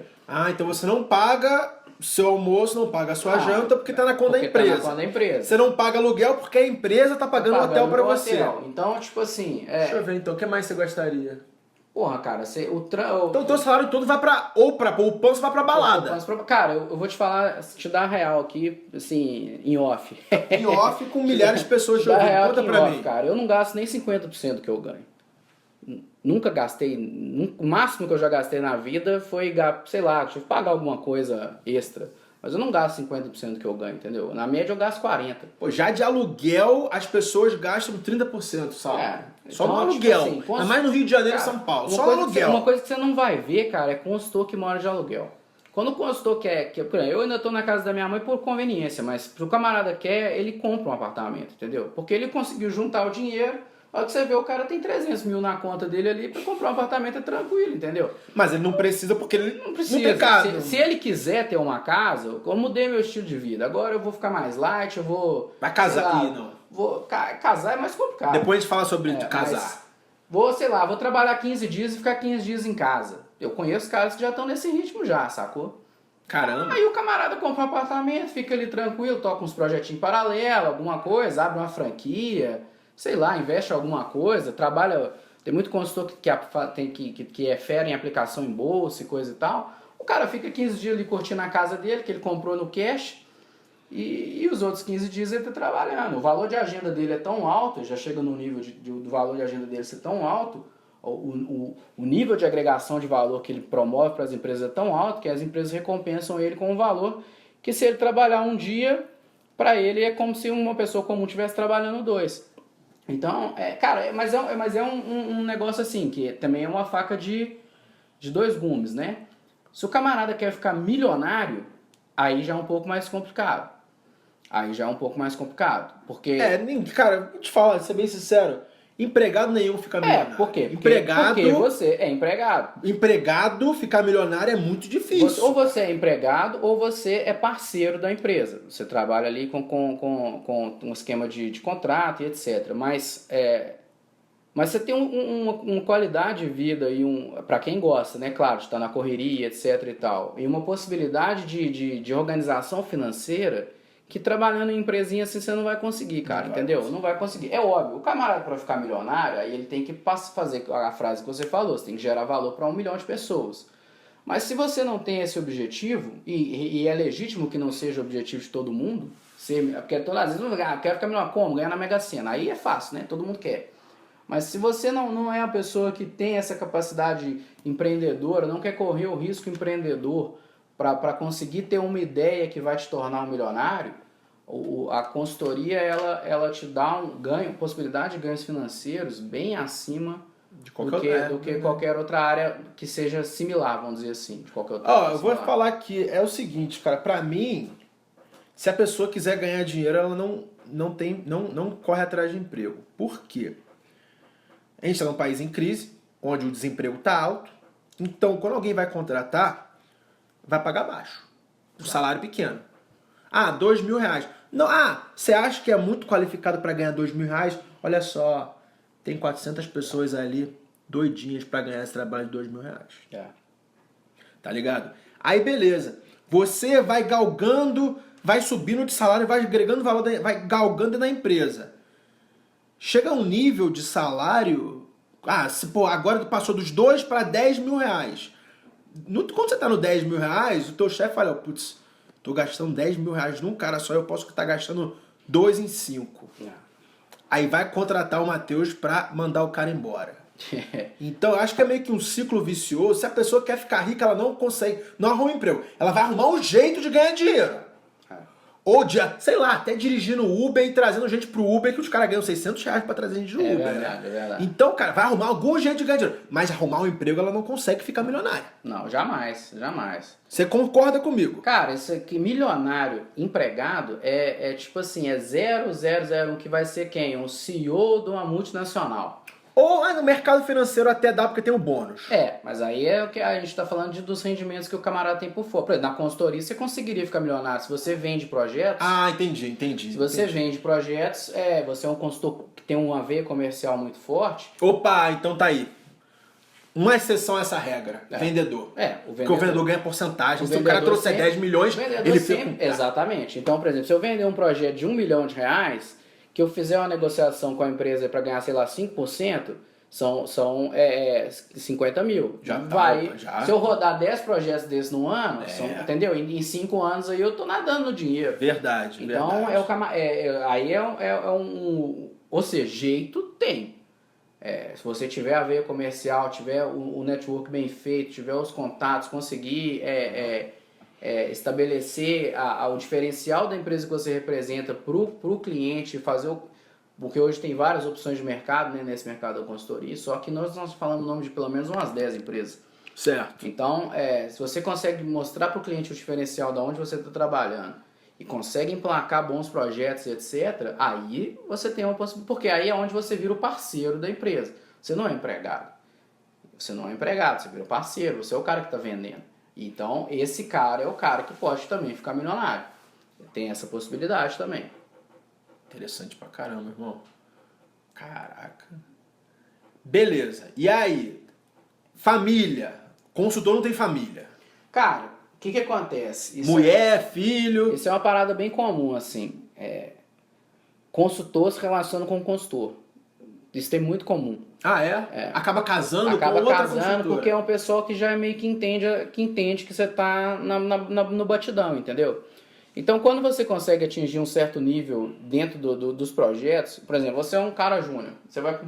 Então você não paga seu almoço, não paga a sua janta porque tá na conta da porque empresa. Tá na conta da empresa. Você não paga aluguel porque a empresa tá pagando hotel pra você. Então, tipo assim... Deixa eu ver então, o que mais você gostaria? Porra, cara, Então o teu salário todo vai pra poupança, vai pra balada. Cara, eu vou te falar, te dar a real aqui, assim, em off. Em off com milhares de pessoas te Dá ouvindo. real Conta aqui em pra off, mim. cara. Eu não gasto nem 50% do que eu ganho. Nunca gastei. O máximo que eu já gastei na vida foi, sei lá, deixa eu pagar alguma coisa extra. Mas eu não gasto 50% do que eu ganho, entendeu? Na média eu gasto 40%. Pô, já de aluguel, as pessoas gastam 30%, sabe? Só no aluguel. Tipo assim, Ainda mais no Rio de Janeiro e São Paulo. Só no aluguel. Uma coisa que você não vai ver, cara, é consultor que mora de aluguel. Quando o consultor quer... Por exemplo, eu ainda tô na casa da minha mãe por conveniência, mas se o camarada quer, ele compra um apartamento, entendeu? Porque ele conseguiu juntar o dinheiro. A hora que você vê, o cara tem 300 mil na conta dele ali pra comprar um apartamento, é tranquilo, entendeu? Mas ele não precisa porque ele não precisa. Não tem casa. Se ele quiser ter uma casa, eu mudei meu estilo de vida. Agora eu vou ficar mais light, eu vou... Vai casar aqui, não. Casar é mais complicado. Depois a gente fala sobre casar. Vou trabalhar 15 dias e ficar 15 dias em casa. Eu conheço caras que já estão nesse ritmo já, sacou? Caramba. Aí o camarada compra um apartamento, fica ali tranquilo, toca uns projetinhos paralelos, alguma coisa, abre uma franquia, sei lá, investe em alguma coisa, trabalha... Tem muito consultor que é fera em aplicação em bolsa e coisa e tal. O cara fica 15 dias ali curtindo a casa dele, que ele comprou no cash, e os outros 15 dias ele está trabalhando. O valor de agenda dele é tão alto, já chega no nível do valor de agenda dele ser tão alto, o nível de agregação de valor que ele promove para as empresas é tão alto que as empresas recompensam ele com um valor que, se ele trabalhar um dia, para ele é como se uma pessoa comum estivesse trabalhando 2. Então, mas é um negócio assim, que também é uma faca de 2 gumes, né? Se o camarada quer ficar milionário, aí já é um pouco mais complicado. Porque... Cara, vou te falar, ser bem sincero, empregado nenhum fica milionário. Por quê? Porque você é empregado. Empregado ficar milionário é muito difícil. Ou você é empregado ou você é parceiro da empresa. Você trabalha ali com um esquema de contrato e etc. Mas você tem uma qualidade de vida e para quem gosta, né? Claro, está na correria, etc. e tal. E uma possibilidade de organização financeira que, trabalhando em empresinha assim, você não vai conseguir, cara, entendeu? Não vai conseguir. É óbvio, o camarada, para ficar milionário, aí ele tem que fazer a frase que você falou, você tem que gerar valor para 1 milhão de pessoas. Mas se você não tem esse objetivo, e é legítimo que não seja o objetivo de todo mundo, porque às vezes eu quero ficar milionário, como? Ganhar na Mega Sena. Aí é fácil, né? Todo mundo quer. Mas se você não é a pessoa que tem essa capacidade empreendedora, não quer correr o risco empreendedor para conseguir ter uma ideia que vai te tornar um milionário, a consultoria ela te dá possibilidade de ganhos financeiros bem acima do que qualquer outra área que seja similar, vamos dizer assim, de qualquer outra área. Eu vou falar que é o seguinte, cara, pra mim, se a pessoa quiser ganhar dinheiro, ela não corre atrás de emprego. Por quê? A gente está num país em crise, onde o desemprego está alto, então quando alguém vai contratar, vai pagar baixo. Um salário pequeno. R$2.000. Não, você acha que é muito qualificado para ganhar R$2.000? Olha só, tem 400 pessoas ali doidinhas para ganhar esse trabalho de R$2.000. Tá ligado? Aí beleza. Você vai galgando, vai subindo de salário, vai agregando valor, vai galgando na empresa. Chega a um nível de salário... agora passou dos 2 para R$10.000. Quando você tá no R$10.000, o teu chefe fala, putz, tô gastando R$10.000 num cara só, eu posso estar gastando 2 em 5. Aí vai contratar o Matheus pra mandar o cara embora. Então eu acho que é meio que um ciclo vicioso. Se a pessoa quer ficar rica, ela não consegue, não arruma emprego. Ela vai arrumar um jeito de ganhar dinheiro. Ou de, sei lá, até dirigindo Uber e trazendo gente pro Uber, que os caras ganham R$600 pra trazer gente no Uber. Verdade, é verdade. Então, cara, vai arrumar algum jeito de ganhar dinheiro. Mas arrumar um emprego, ela não consegue ficar milionária. Não, jamais. Você concorda comigo? Cara, isso aqui, milionário empregado, é tipo assim, é 0001 que vai ser quem? Um CEO de uma multinacional. Ou no mercado financeiro até dá porque tem um bônus. Mas aí é o que a gente está falando dos rendimentos que o camarada tem por fora. Por exemplo, na consultoria você conseguiria ficar milionário se você vende projetos. Entendi. Se você vende projetos, você é um consultor que tem uma veia comercial muito forte. Opa, então tá aí. Uma exceção a essa regra, vendedor. Porque o vendedor ganha porcentagem. Se o cara trouxe 10 milhões, ele fica... Exatamente. Então, por exemplo, se eu vender um projeto de R$1 milhão, que eu fizer uma negociação com a empresa para ganhar, sei lá, 5%, são 50 mil. Se eu rodar 10 projetos desses no ano, entendeu? Em 5 anos aí eu tô nadando no dinheiro. Verdade. Então, ou seja, jeito tem. Se você tiver a veia comercial, tiver o network bem feito, tiver os contatos, conseguir estabelecer o diferencial da empresa que você representa para o cliente, porque hoje tem várias opções de mercado, né, nesse mercado da consultoria, só que nós falamos o nome de pelo menos umas 10 empresas. Certo. Então, se você consegue mostrar para o cliente o diferencial de onde você está trabalhando e consegue emplacar bons projetos, etc., aí você tem uma possibilidade, porque aí é onde você vira o parceiro da empresa. Você não é empregado. Você vira o parceiro, você é o cara que está vendendo. Então, esse cara é o cara que pode também ficar milionário. Tem essa possibilidade também. Interessante pra caramba, irmão. Caraca. Beleza. E aí? Família. Consultor não tem família. Cara, o que acontece? Mulher, filho... Isso é uma parada bem comum, assim. Consultor se relaciona com consultor. Isso tem muito comum. Ah, é? Acaba casando com outra consultora. Acaba casando porque é um pessoal que já meio que entende que você tá no batidão, entendeu? Então, quando você consegue atingir um certo nível dentro dos projetos, por exemplo, você é um cara júnior, você vai para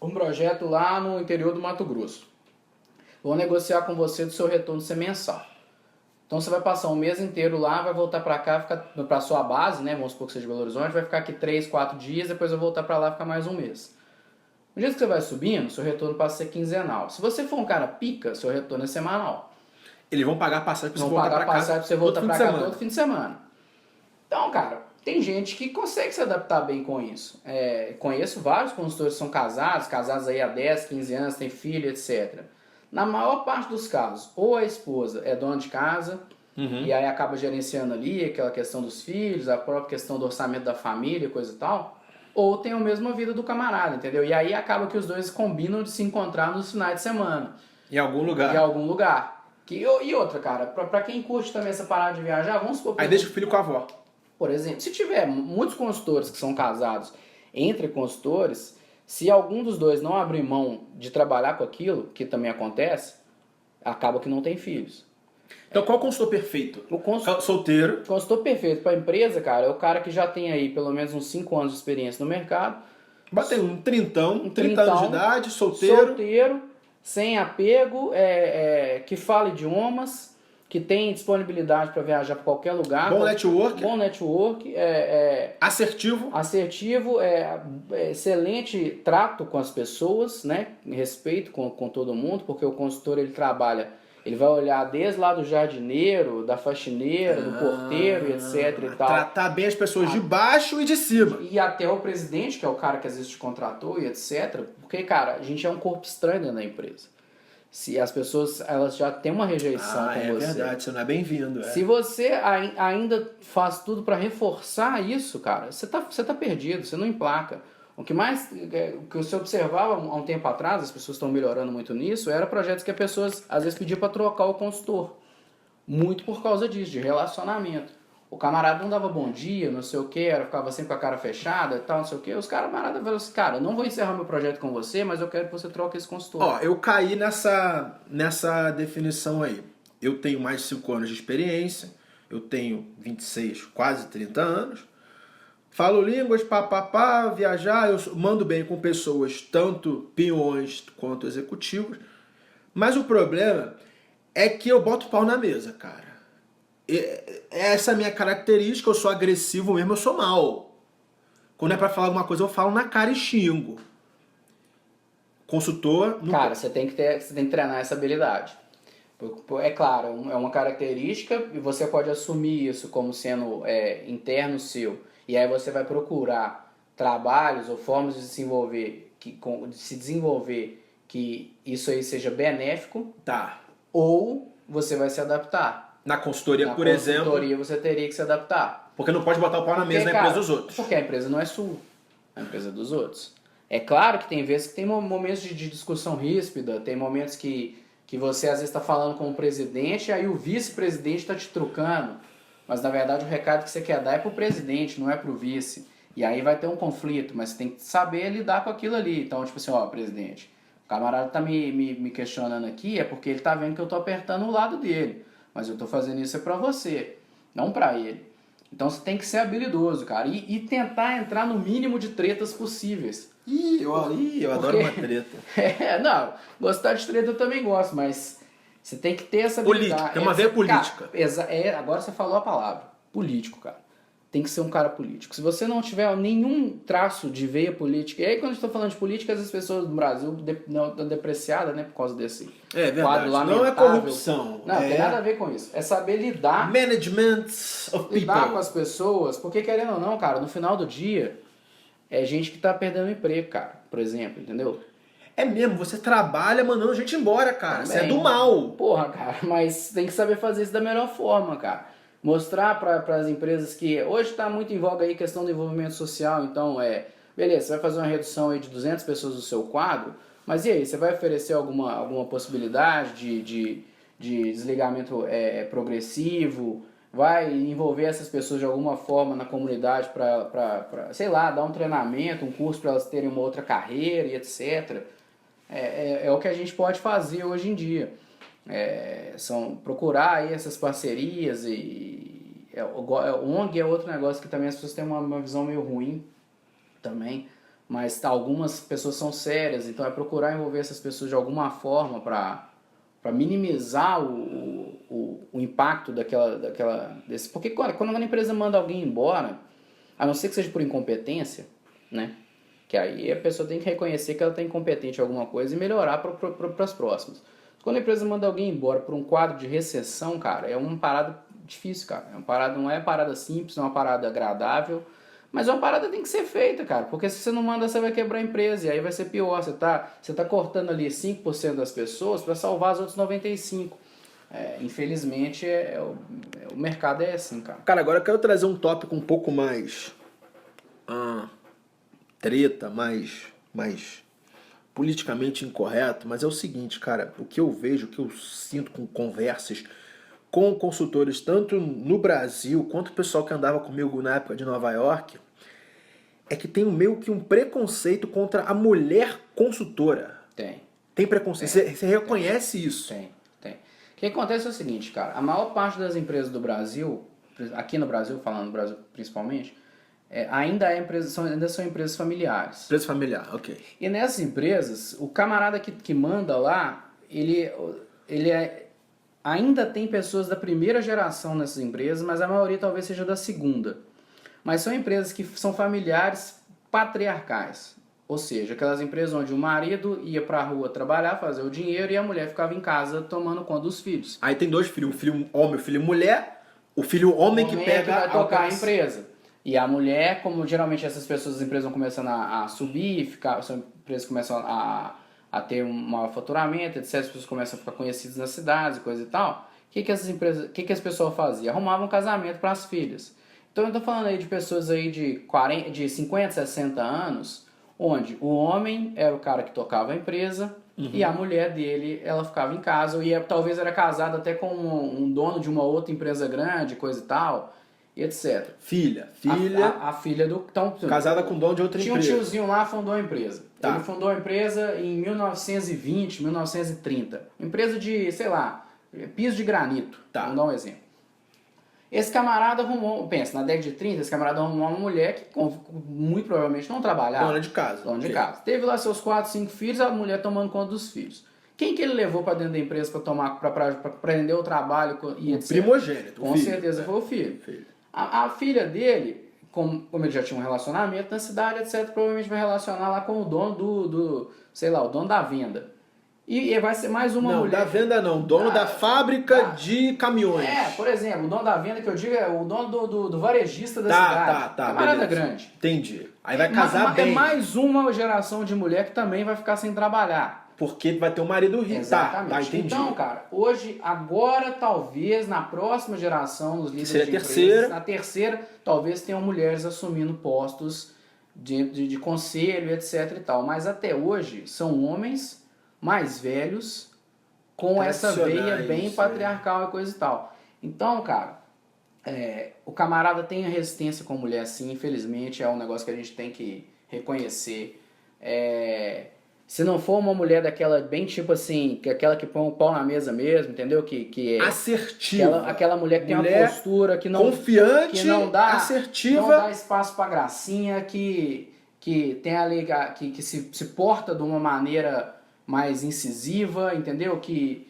um projeto lá no interior do Mato Grosso. Vou negociar com você do seu retorno ser mensal. Então, você vai passar um mês inteiro lá, vai voltar para cá, ficar para sua base, né? Vamos supor que seja de Belo Horizonte, vai ficar aqui 3, 4 dias, depois vai voltar para lá e ficar mais um mês. No dia que você vai subindo, seu retorno passa a ser quinzenal. Se você for um cara pica, seu retorno é semanal. Eles vão pagar passagem para você voltar para cá todo fim de semana. Então, cara, tem gente que consegue se adaptar bem com isso. Conheço vários consultores que são casados aí há 10, 15 anos, têm filho, etc. Na maior parte dos casos, ou a esposa é dona de casa, e aí acaba gerenciando ali aquela questão dos filhos, a própria questão do orçamento da família, coisa e tal, ou tem a mesma vida do camarada, entendeu? E aí acaba que os dois combinam de se encontrar nos finais de semana. Em algum lugar. E outra, cara, pra quem curte também essa parada de viajar, vamos supor... Aí deixa o filho com a avó. Por exemplo, se tiver muitos consultores que são casados entre consultores, se algum dos dois não abrir mão de trabalhar com aquilo, que também acontece, acaba que não tem filhos. Então qual é o consultor perfeito? Solteiro. O consultor perfeito para a empresa, cara, é o cara que já tem aí pelo menos uns 5 anos de experiência no mercado. Bateu um 30 anos de idade, solteiro, sem apego, que fala idiomas, que tem disponibilidade para viajar para qualquer lugar. Bom network. Assertivo, excelente trato com as pessoas, né? Respeito com todo mundo, porque o consultor ele trabalha, ele vai olhar desde lá do jardineiro, da faxineira, do porteiro, etc e tal. Tratar bem as pessoas de baixo e de cima. E até o presidente, que é o cara que às vezes te contratou e etc. Porque, cara, a gente é um corpo estranho dentro da empresa. Se as pessoas elas já têm uma rejeição com você. É verdade, você não é bem-vindo. Se você ainda faz tudo para reforçar isso, cara, você tá perdido, você não emplaca. O que você observava há um tempo atrás, as pessoas estão melhorando muito nisso, era projetos que as pessoas às vezes pediam para trocar o consultor. Muito por causa disso, de relacionamento. O camarada não dava bom dia, não sei o que, ficava sempre com a cara fechada e tal, não sei o que. Os camaradas falaram assim, cara, não vou encerrar meu projeto com você, mas eu quero que você troque esse consultor. Eu caí nessa definição aí. Eu tenho mais de 5 anos de experiência, eu tenho 26, quase 30 anos, falo línguas, viajar, eu mando bem com pessoas, tanto peões quanto executivos, mas o problema é que eu boto pau na mesa, cara. Essa é a minha característica, eu sou agressivo mesmo, eu sou mal. Quando é pra falar alguma coisa, eu falo na cara e xingo. Consultor... Cara, você tem que treinar essa habilidade. É claro, é uma característica e você pode assumir isso como sendo interno seu. E aí você vai procurar trabalhos ou formas de se desenvolver que isso aí seja benéfico. Tá. Ou você vai se adaptar. Na consultoria, por exemplo... Na consultoria você teria que se adaptar. Porque não pode botar o pau na mesa na empresa dos outros. Porque a empresa não é sua. A empresa é dos outros. É claro que tem vezes que tem momentos de discussão ríspida, tem momentos que você às vezes está falando com o presidente, aí o vice-presidente está te trucando. Mas na verdade o recado que você quer dar é pro presidente, não é pro vice. E aí vai ter um conflito, mas você tem que saber lidar com aquilo ali. Então, tipo assim, ó, presidente, o camarada tá me questionando aqui, é porque ele tá vendo que eu tô apertando o lado dele. Mas eu tô fazendo isso é pra você, não pra ele. Então você tem que ser habilidoso, cara, e tentar entrar no mínimo de tretas possíveis. Eu adoro uma treta. Não, gostar de treta eu também gosto, mas você tem que ter essa habilidade. Política, tem uma veia política. Cara, agora você falou a palavra, político, cara. Tem que ser um cara político. Se você não tiver nenhum traço de veia política... E aí, quando a gente está falando de política, as pessoas no Brasil estão depreciadas, né? Por causa desse verdade. quadro lamentável. Não é corrupção. Não, tem nada a ver com isso. É saber lidar... Management of lidar people. com as pessoas. Porque, querendo ou não, cara, no final do dia, é gente que tá perdendo emprego, cara. Por exemplo, entendeu? É mesmo, você trabalha mandando gente embora, cara. Você é Também. do mal. Porra, cara, mas tem que saber fazer isso da melhor forma, cara. Mostrar para as empresas que hoje está muito em voga aí a questão do envolvimento social, então beleza, você vai fazer uma redução aí de 200 pessoas do seu quadro, mas e aí, você vai oferecer alguma possibilidade de desligamento progressivo, vai envolver essas pessoas de alguma forma na comunidade para, sei lá, dar um treinamento, um curso para elas terem uma outra carreira e etc. É o que a gente pode fazer hoje em dia. São procurar aí essas parcerias o ONG é outro negócio que também as pessoas têm uma visão meio ruim também, mas algumas pessoas são sérias, então é procurar envolver essas pessoas de alguma forma para minimizar o impacto desse, porque quando a empresa manda alguém embora, a não ser que seja por incompetência, né, que aí a pessoa tem que reconhecer que ela está incompetente em alguma coisa e melhorar para as próximas. Quando a empresa manda alguém embora por um quadro de recessão, cara, é uma parada difícil, cara. Não é parada simples, não é uma parada agradável, mas uma parada tem que ser feita, cara, porque se você não manda, você vai quebrar a empresa e aí vai ser pior. Você tá cortando ali 5% das pessoas para salvar as outras 95%. Infelizmente, o mercado é assim, cara. Cara, agora eu quero trazer um tópico um pouco mais treta, mais politicamente incorreto, mas é o seguinte, cara, o que eu vejo, o que eu sinto com conversas com consultores, tanto no Brasil quanto o pessoal que andava comigo na época de Nova York, é que tem meio que um preconceito contra a mulher consultora. Tem preconceito. Você reconhece isso? Tem. O que acontece é o seguinte, cara, a maior parte das empresas do Brasil, aqui no Brasil, falando do Brasil principalmente, ainda são empresas familiares. Empresa familiar, ok. E nessas empresas, o camarada que manda lá, ele ainda tem pessoas da primeira geração nessas empresas, mas a maioria talvez seja da segunda. Mas são empresas que são familiares patriarcais. Ou seja, aquelas empresas onde o marido ia pra rua trabalhar, fazer o dinheiro, e a mulher ficava em casa tomando conta dos filhos. Aí tem dois filhos, o filho homem e o filho mulher. O filho homem que pega... que vai tocar a empresa. E a mulher, como geralmente essas pessoas, as empresas vão começando a subir, as empresas começam a ter um maior faturamento, etc. As pessoas começam a ficar conhecidas nas cidades e coisa e tal. O que as pessoas faziam? Arrumavam um casamento para as filhas. Então eu estou falando aí de pessoas aí de 50, 60 anos, onde o homem era o cara que tocava a empresa, e a mulher dele, ela ficava em casa, e talvez era casada até com um dono de uma outra empresa grande, coisa e tal, e etc. Filha. A filha do... Então, casada com dono de outra empresa. Tinha um tiozinho lá, fundou a empresa. Tá. Ele fundou a empresa em 1920, 1930. Empresa de, sei lá, piso de granito. Tá. Vamos dar um exemplo. Esse camarada arrumou, pensa, na década de 30, esse camarada arrumou uma mulher que muito provavelmente não trabalhava. Dona de casa. Dona de casa. Teve lá seus 4, 5 filhos, a mulher tomando conta dos filhos. Quem que ele levou para dentro da empresa para aprender o trabalho e etc? Primogênito. Com certeza foi o filho. A filha dele, como ele já tinha um relacionamento na cidade, etc., provavelmente vai relacionar lá com o dono sei lá, o dono da venda. E vai ser mais uma mulher... Não, da venda não. Dono da fábrica de caminhões. Por exemplo, o dono da venda que eu digo é o dono do varejista da cidade. Camarada grande. Entendi. Aí vai casar bem. É mais uma geração de mulher que também vai ficar sem trabalhar. Porque vai ter um marido rico. Exatamente. Tá, entendi. Então, cara, agora, talvez, na próxima geração, nos líderes seria de terceira. Na terceira, talvez tenham mulheres assumindo postos de conselho, etc e tal. Mas até hoje são homens mais velhos com essa veia bem patriarcal e coisa e tal. Então, cara, o camarada tem a resistência com mulher sim, infelizmente, é um negócio que a gente tem que reconhecer. Se não for uma mulher daquela bem tipo assim, aquela que põe o pau na mesa mesmo, entendeu? Que é assertiva. Aquela mulher que tem uma postura que não confiante, que não dá, assertiva, não dá espaço pra gracinha, que tem ali que se porta de uma maneira mais incisiva, entendeu? Que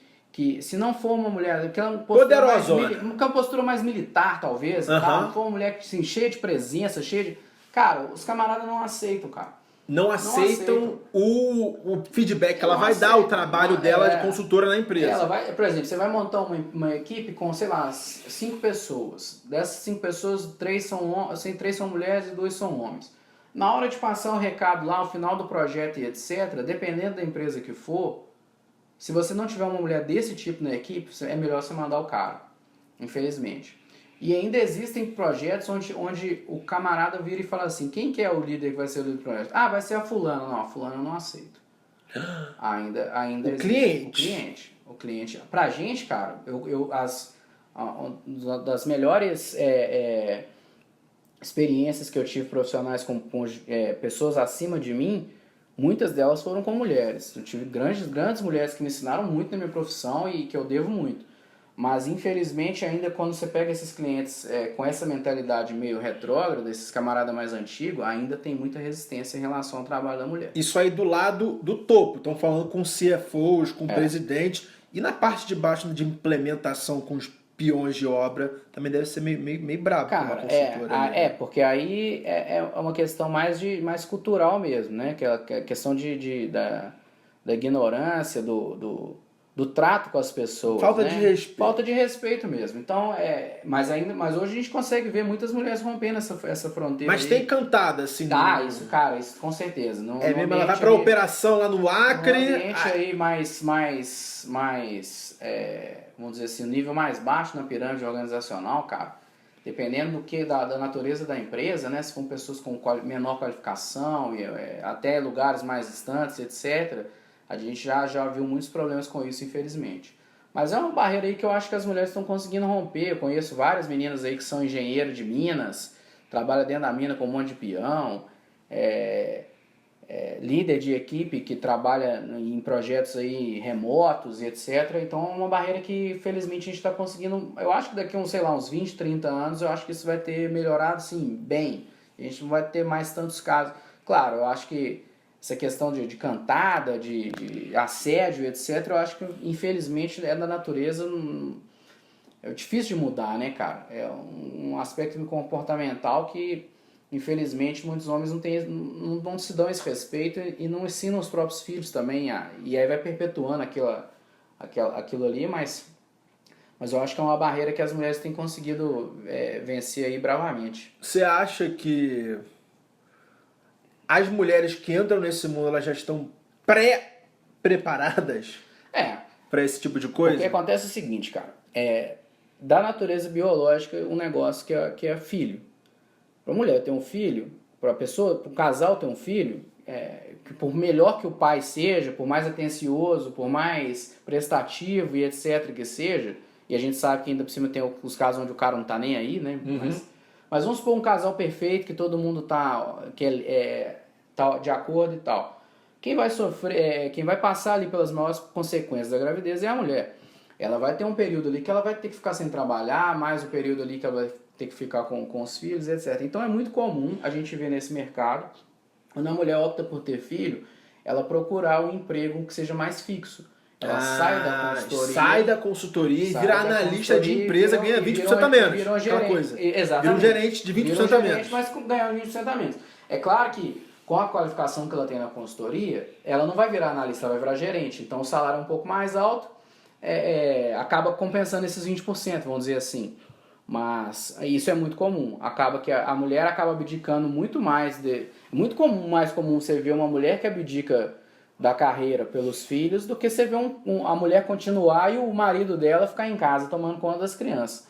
se não for uma mulher aquela poderosa, uma postura mais militar talvez, tá? Não for uma mulher assim, cheia de presença, cheia de, cara, os camaradas não aceitam, cara. Não aceitam o feedback que ela vai dar, o trabalho dela de consultora na empresa. Ela vai, por exemplo, você vai montar uma equipe com, sei lá, 5 pessoas. Dessas 5 pessoas, 3 são mulheres e 2 são homens. Na hora de passar o recado lá, ao final do projeto e etc., dependendo da empresa que for, se você não tiver uma mulher desse tipo na equipe, é melhor você mandar o cara, infelizmente. E ainda existem projetos onde o camarada vira e fala assim, quem que é o líder que vai ser o líder do projeto? Ah, vai ser a fulana. Não, a fulana eu não aceito. Ainda o cliente. O cliente. Pra gente, cara, das melhores experiências que eu tive profissionais com pessoas acima de mim, muitas delas foram com mulheres. Eu tive grandes mulheres que me ensinaram muito na minha profissão e que eu devo muito. Mas, infelizmente, ainda quando você pega esses clientes com essa mentalidade meio retrógrada, esses camaradas mais antigos, ainda tem muita resistência em relação ao trabalho da mulher. Isso aí do lado do topo. Estão falando com CFOs, com presidente. E na parte de baixo de implementação com os peões de obra, também deve ser meio brabo. Cara, porque aí é uma questão mais cultural mesmo, né? Que é a questão da ignorância, do trato com as pessoas. Falta né? de respeito. Falta de respeito mesmo. Então, mas hoje a gente consegue ver muitas mulheres rompendo essa fronteira. Mas tem cantada, assim. Isso com certeza. Mesmo, ela vai pra operação lá no Acre. No ambiente aí mais vamos dizer assim, o nível mais baixo na pirâmide organizacional, cara, dependendo da natureza da empresa, né? Se for pessoas com menor qualificação, e até lugares mais distantes, etc., a gente já viu muitos problemas com isso, infelizmente. Mas é uma barreira aí que eu acho que as mulheres estão conseguindo romper. Eu conheço várias meninas aí que são engenheiras de minas, trabalham dentro da mina com um monte de peão, líder de equipe que trabalha em projetos aí remotos e etc. Então é uma barreira que, felizmente, a gente está conseguindo... Eu acho que daqui a uns 20, 30 anos, eu acho que isso vai ter melhorado, assim, bem. A gente não vai ter mais tantos casos. Claro, eu acho que essa questão de cantada, de assédio, etc., eu acho que, infelizmente, é da natureza, é difícil de mudar, né, cara? É um aspecto comportamental que, infelizmente, muitos homens não se dão esse respeito e não ensinam os próprios filhos também, e aí vai perpetuando aquilo ali, mas eu acho que é uma barreira que as mulheres têm conseguido vencer aí bravamente. Você acha que as mulheres que entram nesse mundo, elas já estão preparadas para esse tipo de coisa? O que acontece é o seguinte, cara. Da natureza biológica, um negócio que é filho. Para a mulher ter um filho, para o casal ter um filho, que por melhor que o pai seja, por mais atencioso, por mais prestativo e etc. que seja, e a gente sabe que ainda por cima tem os casos onde o cara não tá nem aí, né? Uhum. Mas vamos supor um casal perfeito, que todo mundo tá de acordo e tal. Quem vai sofrer, quem vai passar ali pelas maiores consequências da gravidez é a mulher. Ela vai ter um período ali que ela vai ter que ficar sem trabalhar, mais o período ali que ela vai ter que ficar com os filhos, etc. Então é muito comum a gente ver nesse mercado, quando a mulher opta por ter filho, ela procurar um emprego que seja mais fixo. Ela sai da consultoria e vira analista de empresa, ganha 20% a menos. Vira um gerente, exatamente. Vira um gerente de 20% a menos. Mas ganha 20% a menos. É claro que com a qualificação que ela tem na consultoria, ela não vai virar analista, ela vai virar gerente. Então o salário é um pouco mais alto, acaba compensando esses 20%, vamos dizer assim. Mas isso é muito comum. Acaba que a mulher acaba abdicando muito mais. Mais comum você ver uma mulher que abdica da carreira pelos filhos do que você ver a mulher continuar e o marido dela ficar em casa tomando conta das crianças.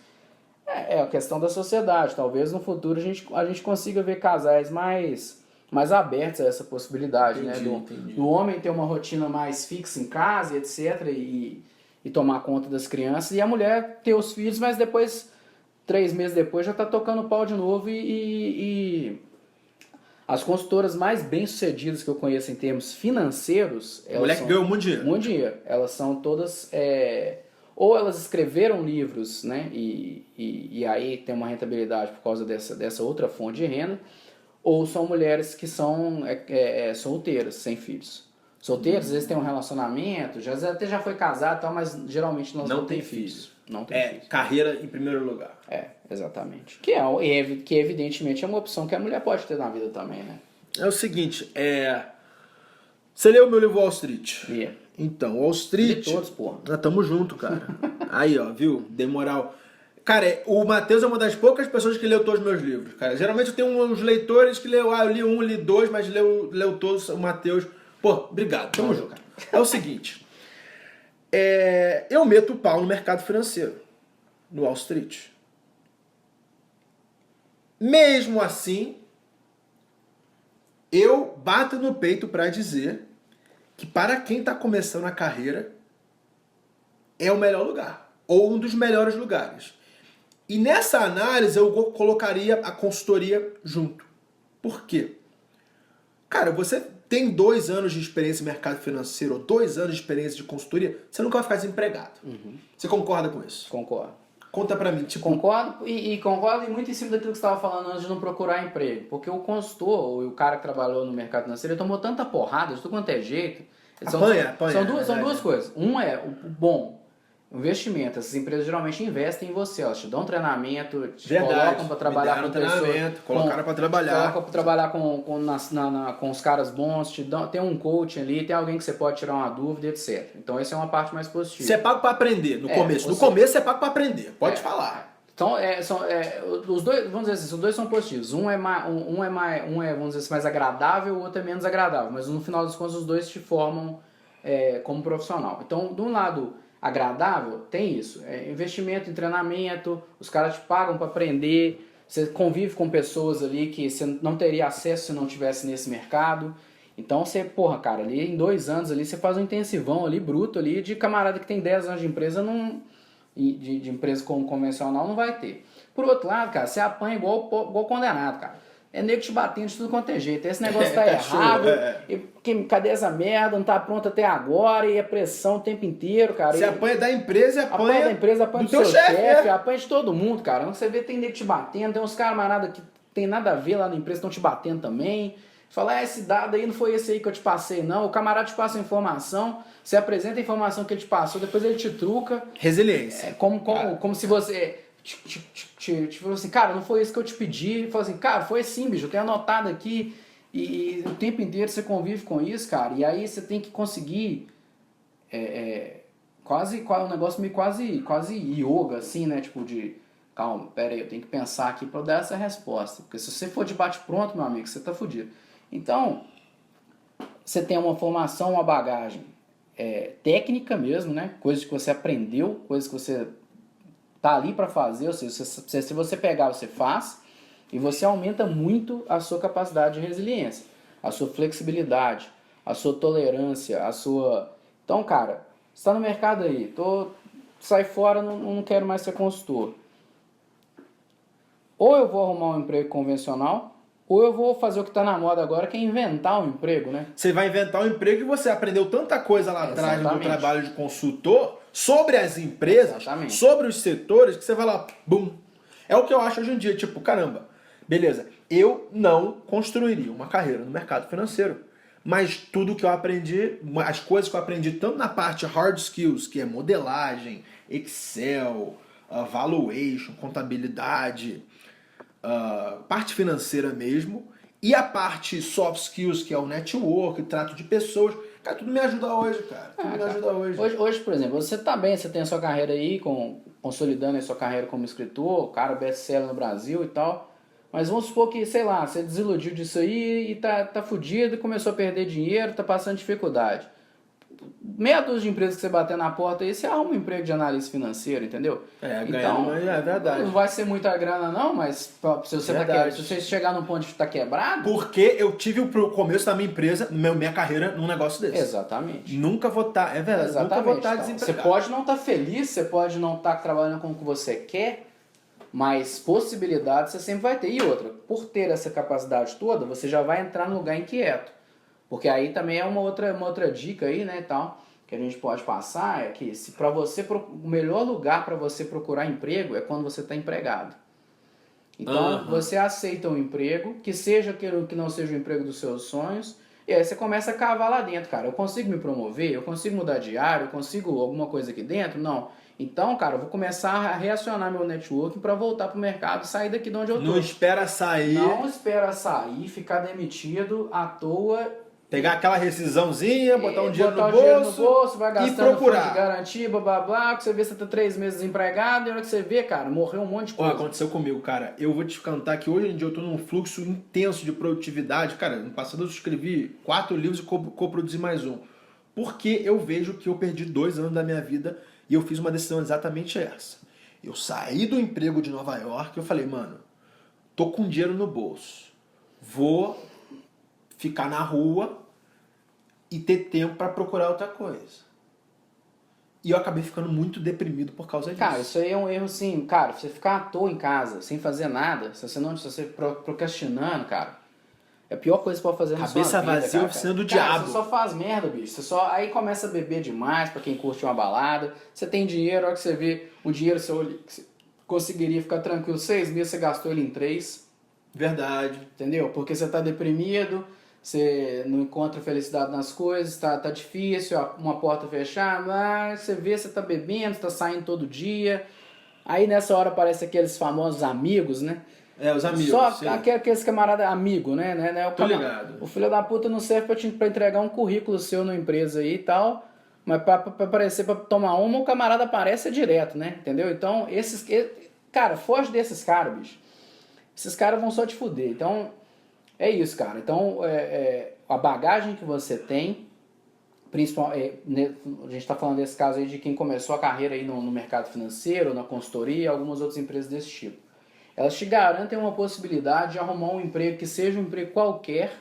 É a questão da sociedade. Talvez no futuro a gente consiga ver casais mais mais abertos a essa possibilidade, Entendi, né? Do homem ter uma rotina mais fixa em casa, etc. E tomar conta das crianças. E a mulher ter os filhos, mas depois, 3 meses depois, já está tocando pau de novo. E as consultoras mais bem-sucedidas que eu conheço em termos financeiros... A mulher que ganhou muito dinheiro. Muito dinheiro. Elas são todas... ou elas escreveram livros, né? E aí tem uma rentabilidade por causa dessa outra fonte de renda, ou são mulheres que são solteiras, sem filhos. Solteiras, às vezes tem um relacionamento, até já foi casado e tal, mas geralmente não tem filhos. Não tem filhos. Carreira em primeiro lugar. Exatamente. Que evidentemente é uma opção que a mulher pode ter na vida também, né? É o seguinte, você leu o meu livro Wall Street? Yeah. Então, Wall Street... De todos, porra. Nós tamo junto, cara. Aí, ó, viu? Dei moral. Cara, o Matheus é uma das poucas pessoas que leu todos os meus livros, cara. Geralmente eu tenho uns leitores que leu, eu li um, li dois, mas leu todos. O Matheus... Pô, obrigado. Tamo junto. É o seguinte. Eu meto o pau no mercado financeiro. No Wall Street. Mesmo assim, eu bato no peito pra dizer que para quem está começando a carreira é o melhor lugar, ou um dos melhores lugares. E nessa análise eu colocaria a consultoria junto. Por quê? Cara, você tem 2 anos de experiência em mercado financeiro, ou 2 anos de experiência de consultoria, você nunca vai ficar desempregado. Você concorda com isso? Concordo. Conta pra mim. Concordo e concordo muito em cima daquilo que você estava falando antes de não procurar emprego. Porque o consultor, ou o cara que trabalhou no mercado financeiro, ele tomou tanta porrada de tudo quanto é jeito. Apanha. São duas coisas. Um é o bom investimento. Essas empresas geralmente investem em você. Elas te dão treinamento, te colocam para trabalhar com pessoas. Colocaram para trabalhar. Colocam para trabalhar com os caras bons, tem um coaching ali, tem alguém que você pode tirar uma dúvida, etc. Então essa é uma parte mais positiva. Você é pago para aprender no começo. No começo você é pago para aprender. Pode falar. Então, os dois, vamos dizer assim, os dois são positivos. Um é, vamos dizer assim, mais agradável, o outro é menos agradável. Mas no final das contas, os dois te formam como profissional. Então, de um lado agradável, tem isso. Investimento em treinamento, os caras te pagam para aprender, você convive com pessoas ali que você não teria acesso se não tivesse nesse mercado. Então, você, cara, ali em 2 anos ali, você faz um intensivão ali, bruto ali, de camarada que tem 10 anos de empresa, de empresa convencional não vai ter. Por outro lado, cara, você apanha igual condenado, cara. É nego te batendo de tudo quanto é jeito. Esse negócio tá errado. Cadê essa merda? Não tá pronto até agora. E a pressão o tempo inteiro, cara. Você apanha da empresa e apanha da empresa, apanha do seu chefe, apanha de todo mundo, cara. Você vê, tem nego te batendo. Tem uns camaradas que tem nada a ver lá na empresa, estão te batendo também. Você fala, esse dado aí não foi esse aí que eu te passei, não. O camarada te passa a informação, você apresenta a informação que ele te passou, depois ele te truca. Resiliência. Como se você... Tipo assim, cara, não foi isso que eu te pedi. Fala assim, cara, foi sim, bicho, eu tenho anotado aqui. E o tempo inteiro você convive com isso, cara. E aí você tem que conseguir um negócio meio quase yoga, assim, né? Tipo de, calma, pera aí, eu tenho que pensar aqui pra eu dar essa resposta. Porque se você for de bate-pronto, meu amigo, você tá fudido. Então, você tem uma formação, uma bagagem técnica mesmo, né? Coisas que você aprendeu, coisas que você tá ali para fazer, ou seja, se você pegar, você faz, e você aumenta muito a sua capacidade de resiliência, a sua flexibilidade, a sua tolerância, a sua... Então, cara, você tá no mercado aí, sai fora, não quero mais ser consultor. Ou eu vou arrumar um emprego convencional, ou eu vou fazer o que está na moda agora, que é inventar um emprego, né? Você vai inventar um emprego e você aprendeu tanta coisa lá atrás no trabalho de consultor, sobre as empresas, sobre os setores, que você vai lá, bum. É o que eu acho hoje em dia, tipo, caramba, beleza, eu não construiria uma carreira no mercado financeiro, mas tudo que eu aprendi, as coisas que eu aprendi tanto na parte hard skills, que é modelagem, Excel, valuation, contabilidade, parte financeira mesmo, e a parte soft skills, que é o network, trato de pessoas, cara, tudo me ajuda hoje, cara. Tudo me ajuda hoje. Hoje, por exemplo, você tá bem, você tem a sua carreira aí, consolidando a sua carreira como escritor, cara, best-seller no Brasil e tal, mas vamos supor que, sei lá, você desiludiu disso aí e tá fudido, começou a perder dinheiro, tá passando dificuldade. meia dúzia de empresas que você bater na porta aí, você arruma um emprego de analista financeiro, entendeu? Então, é verdade. Não vai ser muita grana não, mas se você, se você chegar num ponto de estar quebrado... Porque eu tive o começo da minha empresa, minha carreira, num negócio desse. Exatamente. Nunca vou estar, é verdade, Exatamente. nunca vou estar Então, desempregado. você pode não estar feliz, você pode não estar trabalhando com o que você quer, mas possibilidades você sempre vai ter. E outra, por ter essa capacidade toda, você já vai entrar num lugar inquieto. Porque aí também é uma outra dica aí, né, tal, que a gente pode passar, é que se para você o melhor lugar para você procurar emprego é quando você está empregado. Então, você aceita um emprego, que seja aquilo que não seja o emprego dos seus sonhos, e aí você começa a cavar lá dentro, cara. Eu consigo me promover? Eu consigo mudar de área? Eu consigo alguma coisa aqui dentro? Não. Então, cara, eu vou começar a reacionar meu networking para voltar pro mercado e sair daqui de onde eu tô. Não espera sair. Não espera sair, ficar demitido à toa. Pegar aquela rescisãozinha, botar um dinheiro botar no o dinheiro no bolso bolso, vai e gastando fundo procurar. de garantia, blá blá blá, que você vê que você tá 3 meses desempregado, e a hora que você vê, cara, morreu um monte de Ó, coisa. aconteceu comigo, cara. Eu vou te contar que hoje em dia eu tô num fluxo intenso de produtividade. Cara, no passado eu escrevi 4 livros e coproduzi mais um. Porque eu vejo que eu perdi 2 anos da minha vida e eu fiz uma decisão exatamente essa. Eu saí do emprego de Nova York e eu falei, mano, tô com dinheiro no bolso. Vou ficar na rua e ter tempo pra procurar outra coisa. E eu acabei ficando muito deprimido por causa disso. Cara, isso aí é um erro, assim, cara, você ficar à toa em casa, sem fazer nada, se você procrastinando, cara, é a pior coisa que você pode fazer na sua vida. Cabeça vazia, cara. oficina do Cara, diabo. você só faz merda, bicho. Aí começa a beber demais pra quem curte uma balada. Você tem dinheiro, a hora que você vê o dinheiro, você conseguiria ficar tranquilo 6 meses, você gastou ele em 3. Verdade. Entendeu? Porque você tá deprimido, você não encontra felicidade nas coisas, tá difícil, uma porta fechada, mas você vê, você tá bebendo, você tá saindo todo dia. Aí nessa hora aparece aqueles famosos amigos, né? Os amigos. Só sim. aqueles camaradas amigos, né? Tô ligado. O filho da puta não serve pra entregar um currículo seu numa empresa aí e tal, mas pra aparecer pra tomar uma, o camarada aparece direto, né? Entendeu? Então, cara, foge desses caras, bicho. Esses caras vão só te fuder. Então, é isso, cara. Então, a bagagem que você tem, principalmente, a gente está falando desse caso aí de quem começou a carreira aí no mercado financeiro, na consultoria, algumas outras empresas desse tipo. Elas te garantem uma possibilidade de arrumar um emprego que seja um emprego qualquer,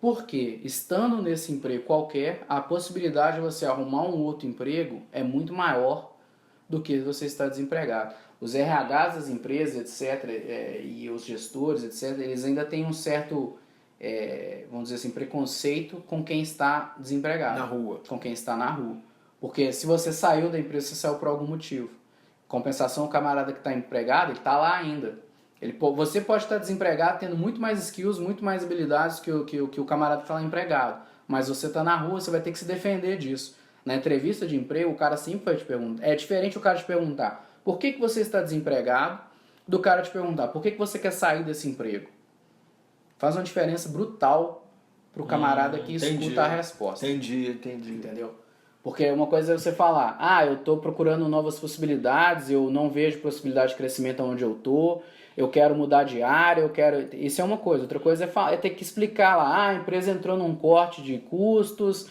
porque, estando nesse emprego qualquer, a possibilidade de você arrumar um outro emprego é muito maior do que você estar desempregado. Os RHs das empresas, etc., e os gestores, etc., eles ainda têm um certo, vamos dizer assim, preconceito com quem está desempregado. Na rua. Com quem está na rua. Porque se você saiu da empresa, você saiu por algum motivo. Compensação, o camarada que está empregado, ele está lá ainda. Você pode estar desempregado tendo muito mais skills, muito mais habilidades que o camarada que está lá empregado. Mas você está na rua, você vai ter que se defender disso. Na entrevista de emprego, o cara sempre vai te perguntar. É diferente o cara te perguntar por que você está desempregado do cara te perguntar por que você quer sair desse emprego. Faz uma diferença brutal pro camarada que escuta a resposta. Entendi. Entendeu? Porque uma coisa é você falar, eu tô procurando novas possibilidades, eu não vejo possibilidade de crescimento onde eu tô, eu quero mudar de área, Isso é uma coisa. Outra coisa é ter que explicar lá, a empresa entrou num corte de custos,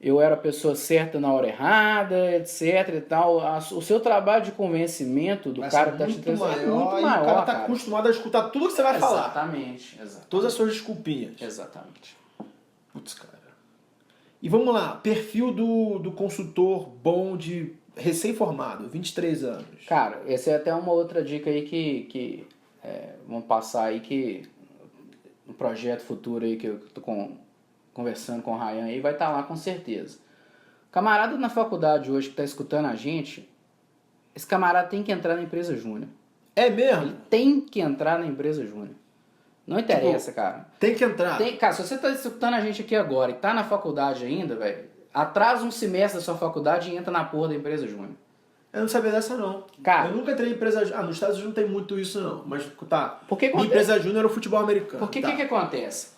eu era a pessoa certa na hora errada, etc e tal. O seu trabalho de convencimento do cara que tá te entrevistando é muito maior, o cara tá acostumado a escutar tudo que você vai falar. Exatamente. Todas as suas desculpinhas. Exatamente. Putz, cara. E vamos lá, perfil do consultor bom de recém-formado, 23 anos. Cara, essa é até uma outra dica aí que vamos passar aí que no projeto futuro aí que eu tô conversando com o Ryan aí, vai estar lá com certeza. Camarada na faculdade hoje que está escutando a gente, esse camarada tem que entrar na empresa júnior. É mesmo? Ele tem que entrar na empresa júnior. Não interessa, cara. Tem que entrar. Cara, se você está escutando a gente aqui agora e tá na faculdade ainda, velho, atrasa um semestre da sua faculdade e entra na porra da empresa júnior. Eu não sabia dessa, não. Cara, eu nunca entrei em empresa... nos Estados Unidos não tem muito isso, não. Mas, tá. Porque minha empresa júnior era o futebol americano. Porque o tá. que acontece?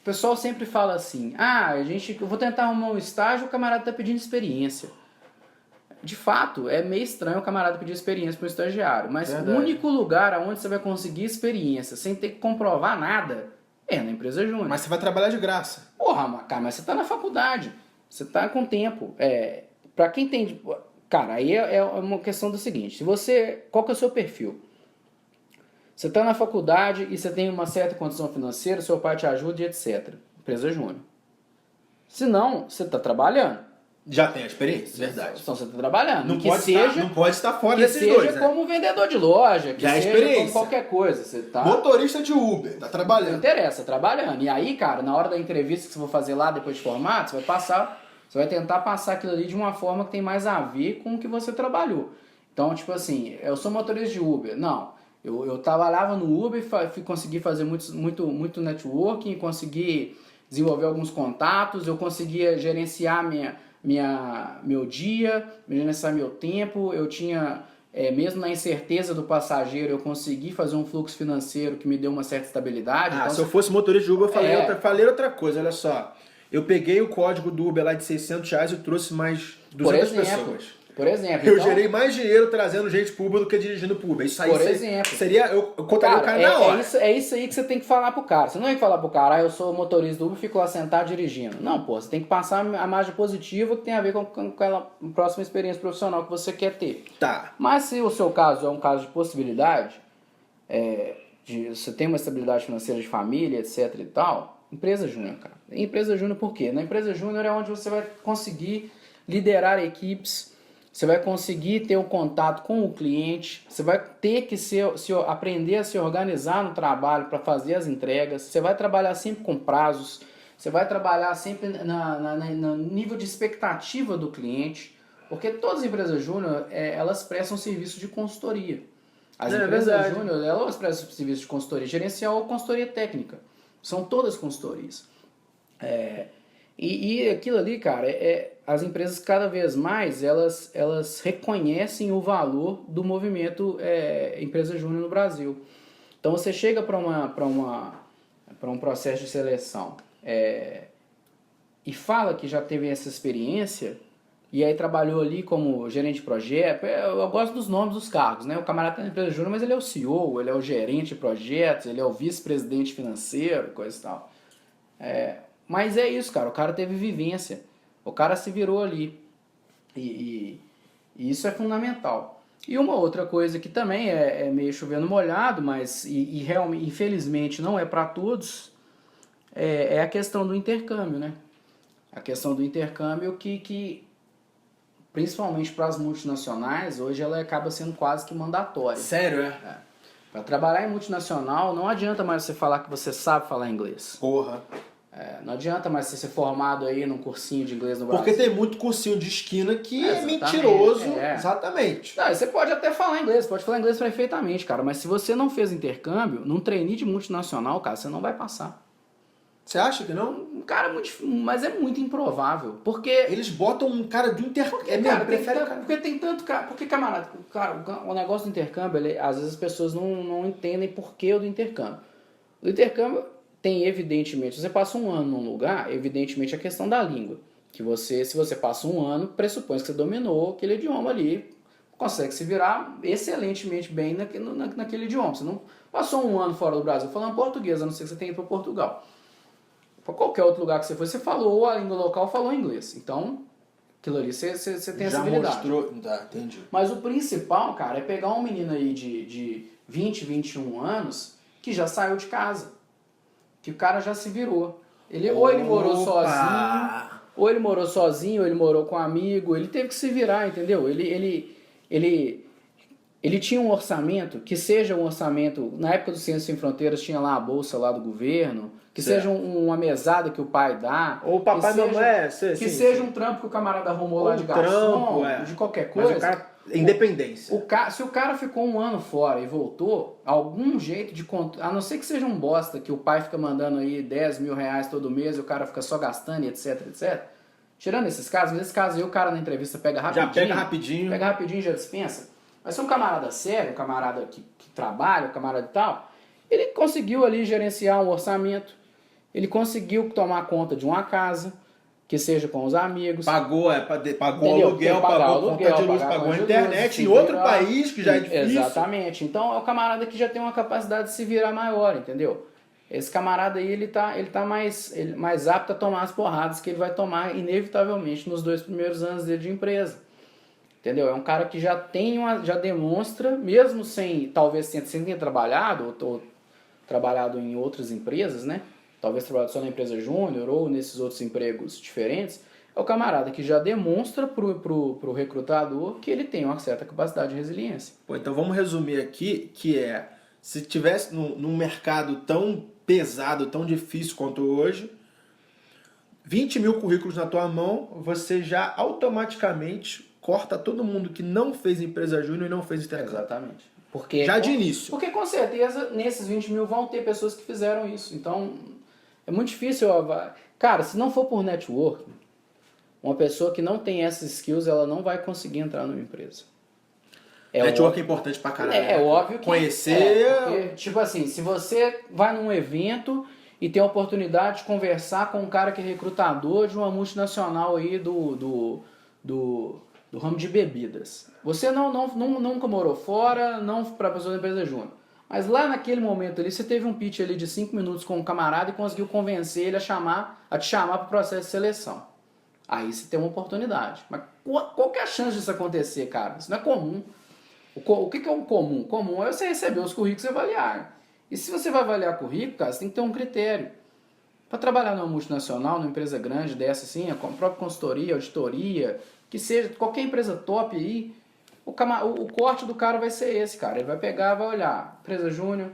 O pessoal sempre fala assim, eu vou tentar arrumar um estágio, o camarada tá pedindo experiência. De fato, é meio estranho o camarada pedir experiência para um estagiário, mas Verdade. o único lugar onde você vai conseguir experiência sem ter que comprovar nada É, na empresa júnior. Mas você vai trabalhar de graça. Porra, cara, mas você tá na faculdade. Você tá com tempo. Pra quem tem... Cara, aí é uma questão do seguinte. Se você... Qual que é o seu perfil? Você tá na faculdade e você tem uma certa condição financeira, seu pai te ajuda e etc. Empresa júnior. Se não, você tá trabalhando. Já tem a experiência, verdade. Então você tá trabalhando. Não pode estar fora desses seja dois, né? como um vendedor de loja, que Já é seja experiência. como qualquer coisa. Você tá... Motorista de Uber, tá Não trabalhando. interessa, trabalhando. E aí, cara, na hora da entrevista que você for fazer lá, depois de formato, você vai tentar passar aquilo ali de uma forma que tem mais a ver com o que você trabalhou. Então, tipo assim, eu sou motorista de Uber. Não, eu trabalhava no Uber, consegui fazer muito networking, consegui desenvolver alguns contatos, eu conseguia gerenciar meu dia, gerenciar meu tempo, eu tinha... mesmo na incerteza do passageiro, eu consegui fazer um fluxo financeiro que me deu uma certa estabilidade. Então, se eu fosse motorista de Uber, eu falei outra coisa, olha só. Eu peguei o código do Uber lá de R$600 e trouxe mais 200 pessoas. Por exemplo. Eu gerei mais dinheiro trazendo gente pro Uber do que dirigindo pro Uber. Isso aí seria... Eu contaria o cara na hora. É isso aí que você tem que falar pro cara. Você não tem que falar pro cara, eu sou motorista do Uber e fico lá sentado dirigindo. Não, pô, você tem que passar a margem positiva que tem a ver com aquela próxima experiência profissional que você quer ter. Tá. Mas se o seu caso é um caso de possibilidade, você tem uma estabilidade financeira de família, etc e tal, empresa júnior, cara. Empresa júnior por quê? Na empresa júnior é onde você vai conseguir liderar equipes, você vai conseguir ter um contato com o cliente, você vai ter que aprender a se organizar no trabalho para fazer as entregas, você vai trabalhar sempre com prazos, você vai trabalhar sempre no nível de expectativa do cliente, porque todas as empresas júnior, elas prestam serviço de consultoria. As empresas júnior, elas prestam serviço de consultoria gerencial ou consultoria técnica. São todas consultorias. E aquilo ali, cara, as empresas cada vez mais, elas reconhecem o valor do movimento empresa júnior no Brasil. Então você chega para um processo de seleção e fala que já teve essa experiência e aí trabalhou ali como gerente de projeto. Eu gosto dos nomes dos cargos, né? O camarada tem empresa júnior, mas ele é o CEO, ele é o gerente de projetos, ele é o vice-presidente financeiro, coisa e tal. Mas é isso, cara. O cara teve vivência. O cara se virou ali. E isso é fundamental. E uma outra coisa que também é meio chovendo molhado, mas realmente, infelizmente não é para todos, é a questão do intercâmbio, né? A questão do intercâmbio que principalmente para as multinacionais, hoje ela acaba sendo quase que mandatória. Sério, Para trabalhar em multinacional, não adianta mais você falar que você sabe falar inglês. Porra. Não adianta mais você ser formado aí num cursinho de inglês no Brasil. Porque tem muito cursinho de esquina que é mentiroso. Exatamente. Não, você pode até falar inglês, pode falar inglês perfeitamente, cara. Mas se você não fez intercâmbio, num trainee de multinacional, cara, você não vai passar. Você acha que não? Cara, mas é muito improvável. Porque... Eles botam um cara do intercâmbio. Porque tem tanto cara... Porque, camarada, cara, o negócio do intercâmbio, às vezes as pessoas não entendem por que o do intercâmbio. O intercâmbio... Tem, evidentemente, você passa um ano num lugar, evidentemente a questão da língua. Que se você passa um ano, pressupõe que você dominou aquele idioma ali, consegue se virar excelentemente bem naquele idioma. Você não passou um ano fora do Brasil falando português, a não ser que você tenha ido para Portugal. Para qualquer outro lugar que você foi, você falou a língua local, falou inglês. Então, aquilo ali você tem essa habilidade. Entendi. Mas o principal, cara, é pegar um menino aí de 20, 21 anos que já saiu de casa. Que o cara já se virou. Ou ele morou sozinho, ou ele morou com um amigo, ele teve que se virar, entendeu? Ele tinha um orçamento, que seja um orçamento, na época do Ciência Sem Fronteiras tinha lá a bolsa lá do governo, que seja uma mesada que o pai dá. Ou o papai e mamãe, seja um trampo que o camarada arrumou lá de garçom, de qualquer coisa. Mas o cara... Independência. Se o cara ficou um ano fora e voltou, algum jeito de... A não ser que seja um bosta, que o pai fica mandando aí 10 mil reais todo mês e o cara fica só gastando e etc, etc. Tirando esses casos, nesse caso aí o cara na entrevista pega rapidinho. Já pega rapidinho. Pega rapidinho e já dispensa. Mas se é um camarada sério, um camarada que trabalha, um camarada e tal, ele conseguiu ali gerenciar um orçamento, ele conseguiu tomar conta de uma casa, que seja com os amigos. Pagou aluguel, pagou conta de luz, pagou a internet em outro país que já é difícil. Exatamente. Então é o camarada que já tem uma capacidade de se virar maior, entendeu? esse camarada aí, ele tá mais apto a tomar as porradas que ele vai tomar, inevitavelmente, nos 2 primeiros anos dele de empresa. Entendeu? É um cara que já já demonstra, mesmo talvez sem ter trabalhado, ou trabalhado em outras empresas, né? Talvez trabalhado só na empresa júnior ou nesses outros empregos diferentes, é o camarada que já demonstra pro recrutador que ele tem uma certa capacidade de resiliência. Pô, então vamos resumir aqui, que se tivesse num mercado tão pesado, tão difícil quanto hoje, 20 mil currículos na tua mão, você já automaticamente corta todo mundo que não fez empresa júnior e não fez intercâmbio. Exatamente. Já de início. Porque com certeza nesses 20 mil vão ter pessoas que fizeram isso. Então é muito difícil. Cara, se não for por networking, uma pessoa que não tem essas skills, ela não vai conseguir entrar numa empresa. Network é importante pra caralho. É óbvio que... Conhecer... porque, tipo assim, se você vai num evento e tem a oportunidade de conversar com um cara que é recrutador de uma multinacional aí do ramo de bebidas. Você nunca morou fora, não para pessoa da empresa júnior. Mas lá naquele momento ali, você teve um pitch ali de 5 minutos com um camarada e conseguiu convencer ele a te chamar para o processo de seleção. Aí você tem uma oportunidade. Mas qual que é a chance disso acontecer, cara? Isso não é comum. O que é o comum? O comum é você receber os currículos e avaliar. E se você vai avaliar currículo, cara, você tem que ter um critério. Para trabalhar numa multinacional, numa empresa grande dessa assim, com a própria consultoria, auditoria, que seja, qualquer empresa top aí, o corte do cara vai ser esse, cara. Ele vai pegar, vai olhar, empresa júnior,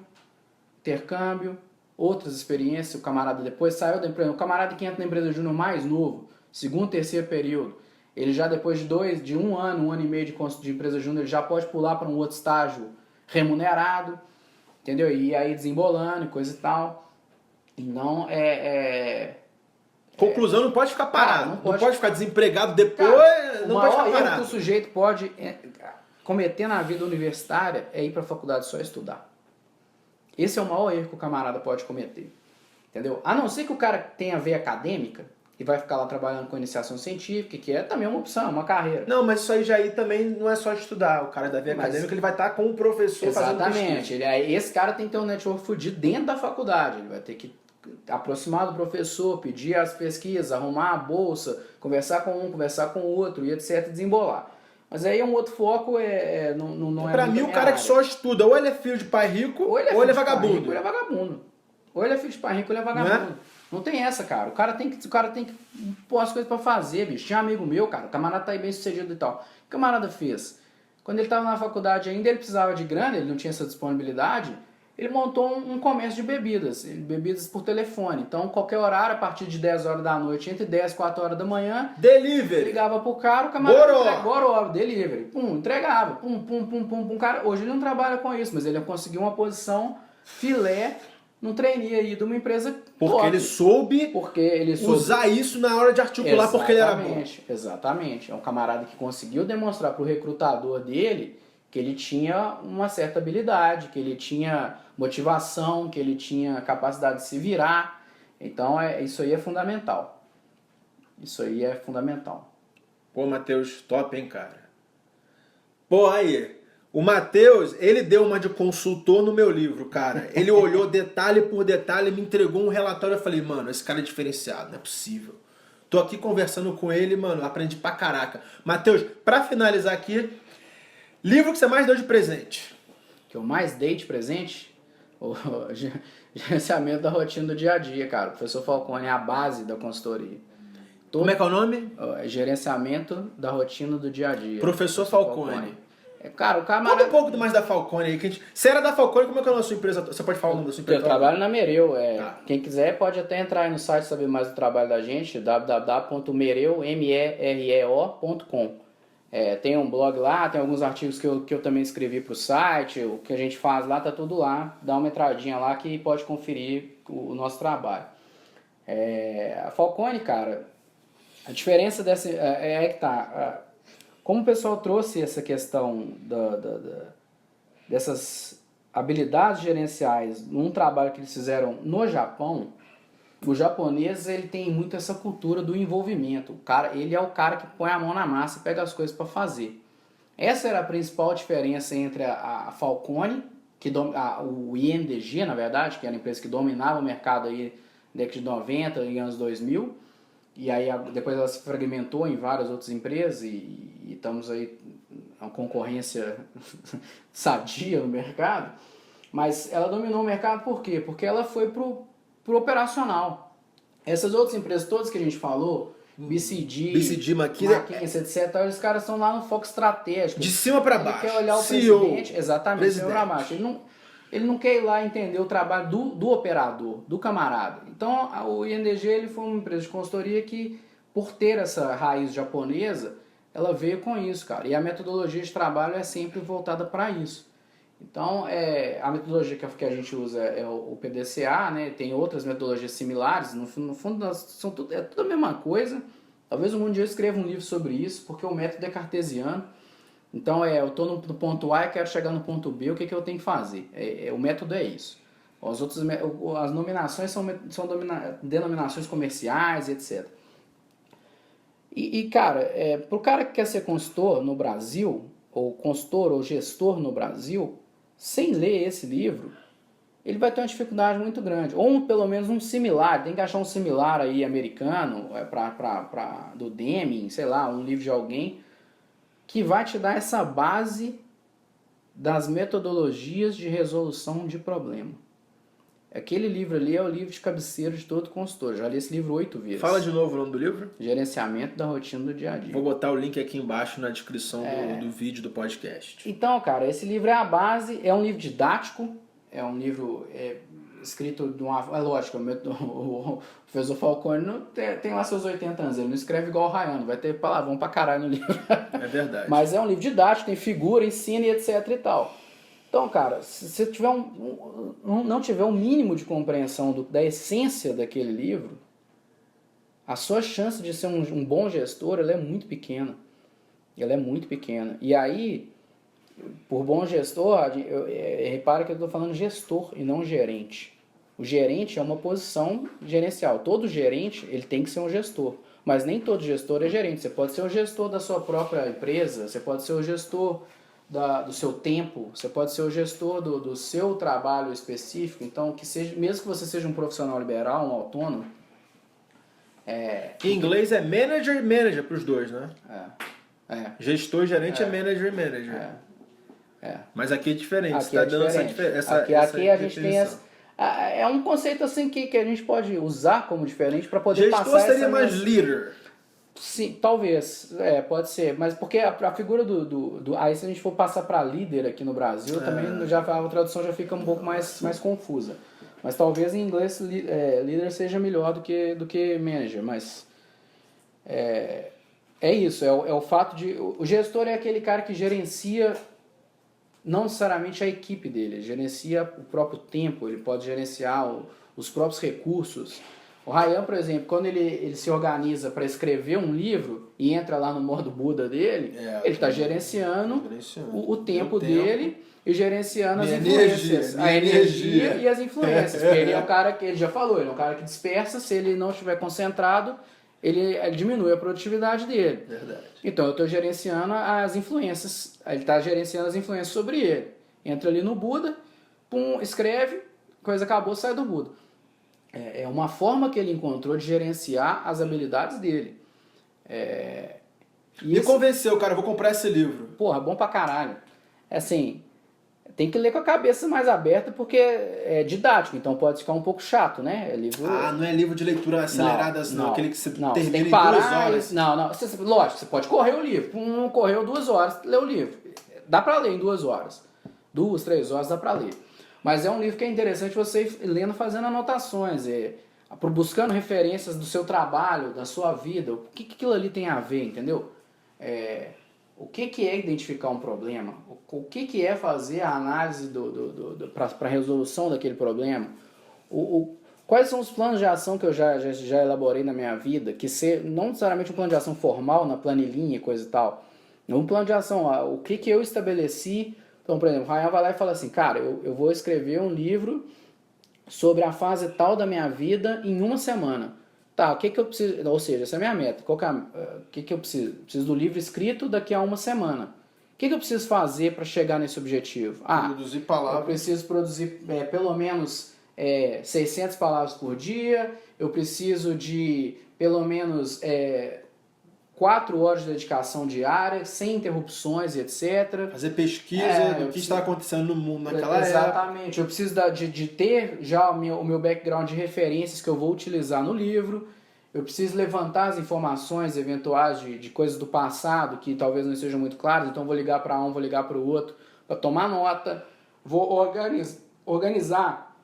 intercâmbio, outras experiências, o camarada depois saiu da empresa, o camarada que entra na empresa júnior mais novo, segundo, terceiro período, ele já depois de um ano e meio de empresa júnior, ele já pode pular para um outro estágio remunerado, entendeu? E aí desembolando e coisa e tal. Então, Conclusão, não pode ficar parado. Não pode ficar desempregado depois, cara, não pode ficar parado. O maior erro que parado. o sujeito pode cometer na vida universitária é ir para a faculdade só estudar. Esse é o maior erro que o camarada pode cometer. Entendeu? A não ser que o cara tenha veia acadêmica e vai ficar lá trabalhando com iniciação científica, que é também uma opção, uma carreira. Não, mas isso aí já também não é só estudar. O cara da veia acadêmica, ele vai estar com o professor fazendo pesquisa. Exatamente. Esse cara tem que ter um network fudido dentro da faculdade. Ele vai ter que aproximar do professor, pedir as pesquisas, arrumar a bolsa, conversar com um, conversar com o outro e etc, desembolar. Mas aí um outro foco não é. Pra mim, o cara que só estuda, ou ele é filho de pai rico, ou ele é vagabundo. Ou ele é vagabundo. Ou ele é filho de pai rico, ou ele é vagabundo. Não tem essa, cara. O cara tem que pôr as coisas pra fazer, bicho. Tinha um amigo meu, cara, o camarada tá aí bem sucedido e tal. O que o camarada fez? Quando ele tava na faculdade ainda, ele precisava de grana, ele não tinha essa disponibilidade, ele montou um comércio de bebidas por telefone. Então, qualquer horário, a partir de 10 horas da noite, entre 10 e 4 horas da manhã, delivery. Ligava pro cara, o camarada Goró, delivery, entregava, pum, cara, hoje ele não trabalha com isso, mas ele conseguiu uma posição filé num trainee aí de uma empresa Porque ele soube usar isso na hora de articular. Exatamente, porque ele era bom. Exatamente. É um camarada que conseguiu demonstrar pro recrutador dele que ele tinha uma certa habilidade, que ele tinha motivação, que ele tinha capacidade de se virar. Então, isso aí é fundamental. Isso aí é fundamental. Pô, Matheus, top, hein, cara? Pô, aí, o Matheus, ele deu uma de consultor no meu livro, cara. Ele olhou detalhe por detalhe, me entregou um relatório. Eu falei, mano, esse cara é diferenciado, não é possível. Tô aqui conversando com ele, mano, aprendi pra caraca. Matheus, pra finalizar aqui, livro que você mais deu de presente? Que eu mais dei de presente? O gerenciamento da rotina do dia a dia, cara. O professor Falcone é a base da consultoria. Como é que é o nome? Gerenciamento da rotina do dia a dia. Professor Falcone. Cara, o camarada... Conta um pouco mais da Falcone aí. Você era da Falcone, como é que é a sua empresa? Você pode falar o nome da sua empresa? Eu trabalho na Mereu. Quem quiser pode até entrar aí no site saber mais do trabalho da gente, www.mereo.com. Tem um blog lá, tem alguns artigos que eu também escrevi pro site, o que a gente faz lá, tá tudo lá. Dá uma entradinha lá que pode conferir o nosso trabalho. A Falcone, cara, a diferença dessa que tá... Como o pessoal trouxe essa questão dessas habilidades gerenciais num trabalho que eles fizeram no Japão, o japonês ele tem muito essa cultura do envolvimento. Ele é o cara que põe a mão na massa e pega as coisas para fazer. Essa era a principal diferença entre a Falcone o INDG, na verdade, que era a empresa que dominava o mercado aí na década de 90 e anos 2000, e aí depois ela se fragmentou em várias outras empresas e estamos aí uma concorrência sadia no mercado, mas ela dominou o mercado por quê? Porque ela foi pro operacional. Essas outras empresas todas que a gente falou, BCG, McKinsey, etc., os caras estão lá no foco estratégico. De cima para baixo. Ele quer olhar o CEO, presidente, exatamente, de cima para baixo. Ele não quer ir lá entender o trabalho do operador, do camarada. Então, o INDG ele foi uma empresa de consultoria que, por ter essa raiz japonesa, ela veio com isso, cara. E a metodologia de trabalho é sempre voltada para isso. Então, a metodologia que a gente usa é o PDCA, né? Tem outras metodologias similares. No fundo, é tudo a mesma coisa. Talvez um dia eu escreva um livro sobre isso, porque o método é cartesiano. Então, eu estou no ponto A e quero chegar no ponto B, o que eu tenho que fazer? O método é isso. As nominações são denominações comerciais, etc. Cara, para o cara que quer ser consultor no Brasil, ou consultor ou gestor no Brasil, sem ler esse livro, ele vai ter uma dificuldade muito grande. Ou pelo menos um similar, tem que achar um similar aí americano, do Deming, sei lá, um livro de alguém, que vai te dar essa base das metodologias de resolução de problema. Aquele livro ali é o livro de cabeceira de todo consultor. Já li esse livro 8 vezes. Fala de novo o nome do livro. Gerenciamento da rotina do dia a dia. Vou botar o link aqui embaixo na descrição do vídeo do podcast. Então, cara, esse livro é a base, é um livro didático, é um livro escrito de uma... É lógico, o professor Falcone não tem lá seus 80 anos, ele não escreve igual o Rayano, vai ter palavrão pra caralho no livro. É verdade. Mas é um livro didático, tem figura, ensina e etc e tal. Então, cara, se você tiver não tiver um mínimo de compreensão da essência daquele livro, a sua chance de ser um bom gestor ela é muito pequena. Ela é muito pequena. E aí, por bom gestor, repara que eu estou falando gestor e não gerente. O gerente é uma posição gerencial. Todo gerente ele tem que ser um gestor. Mas nem todo gestor é gerente. Você pode ser o gestor da sua própria empresa, você pode ser o gestor do seu tempo, você pode ser o gestor do seu trabalho específico. Então, mesmo que você seja um profissional liberal, um autônomo... Em inglês é manager e manager para os dois, né? Gestor, gerente é manager e manager. Mas aqui é diferente. Aqui é diferente. Aqui a gente tem é um conceito assim que a gente pode usar como diferente para poder passar... Gestor seria mais líder. Sim, talvez, pode ser, mas porque a figura aí se a gente for passar para líder aqui no Brasil, também a tradução já fica um pouco mais confusa, mas talvez em inglês líder seja melhor do que manager, mas é isso, é o fato de, o gestor é aquele cara que gerencia não necessariamente a equipe dele, ele gerencia o próprio tempo, ele pode gerenciar os próprios recursos. O Ryan, por exemplo, quando ele se organiza para escrever um livro e entra lá no modo Buda dele, ele está gerenciando o tempo dele e gerenciando as influências, a energia e as influências. Porque ele é um cara que, ele já falou, ele é um cara que dispersa, se ele não estiver concentrado, ele diminui a produtividade dele. Verdade. Então eu estou gerenciando as influências, ele está gerenciando as influências sobre ele. Entra ali no Buda, escreve, coisa acabou, sai do Buda. É uma forma que ele encontrou de gerenciar as habilidades dele. Me convenceu, cara, eu vou comprar esse livro. Porra, bom pra caralho. Assim, tem que ler com a cabeça mais aberta porque é didático, então pode ficar um pouco chato, né? Não é livro de leitura acelerada, não. Aquele que você termina em 2 horas. Não. Lógico, você pode correr o livro. Correu 2 horas, lê o livro. Dá pra ler em 2 horas. 2, 3 horas dá pra ler. Mas é um livro que é interessante você ir lendo, fazendo anotações, buscando referências do seu trabalho, da sua vida, o que aquilo ali tem a ver, entendeu? O que é identificar um problema? O que é fazer a análise para a resolução daquele problema? Quais são os planos de ação que eu já elaborei na minha vida, não necessariamente um plano de ação formal, na planilhinha e coisa e tal. Um plano de ação, o que eu estabeleci. Então, por exemplo, o Ryan vai lá e fala assim, cara, eu vou escrever um livro sobre a fase tal da minha vida em 1 semana. Tá, o que eu preciso, ou seja, essa é a minha meta. O que eu preciso? Preciso do livro escrito daqui a 1 semana. que eu preciso fazer para chegar nesse objetivo? Produzir palavras. Eu preciso produzir pelo menos 600 palavras por dia, eu preciso de pelo menos 4 horas de dedicação diária, sem interrupções e etc. Fazer pesquisa do que está acontecendo no mundo naquela época. Exatamente. Eu preciso de ter já o meu background de referências que eu vou utilizar no livro. Eu preciso levantar as informações eventuais de coisas do passado que talvez não sejam muito claras, então vou ligar para um, vou ligar para o outro para tomar nota. Vou organizar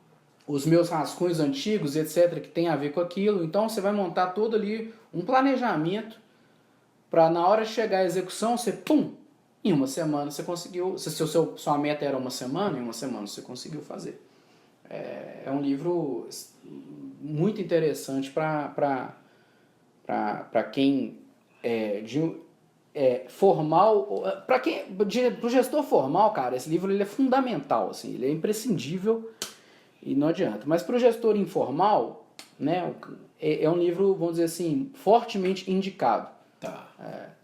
os meus rascunhos antigos, etc., que tem a ver com aquilo. Então você vai montar todo ali um planejamento para na hora de chegar à execução, você, em uma semana você conseguiu. Se sua meta era uma semana, em uma semana você conseguiu fazer. É um livro muito interessante para quem formal, para o gestor formal, cara, esse livro ele é fundamental, assim, ele é imprescindível e não adianta. Mas para o gestor informal, né, é um livro, vamos dizer assim, fortemente indicado. Tá.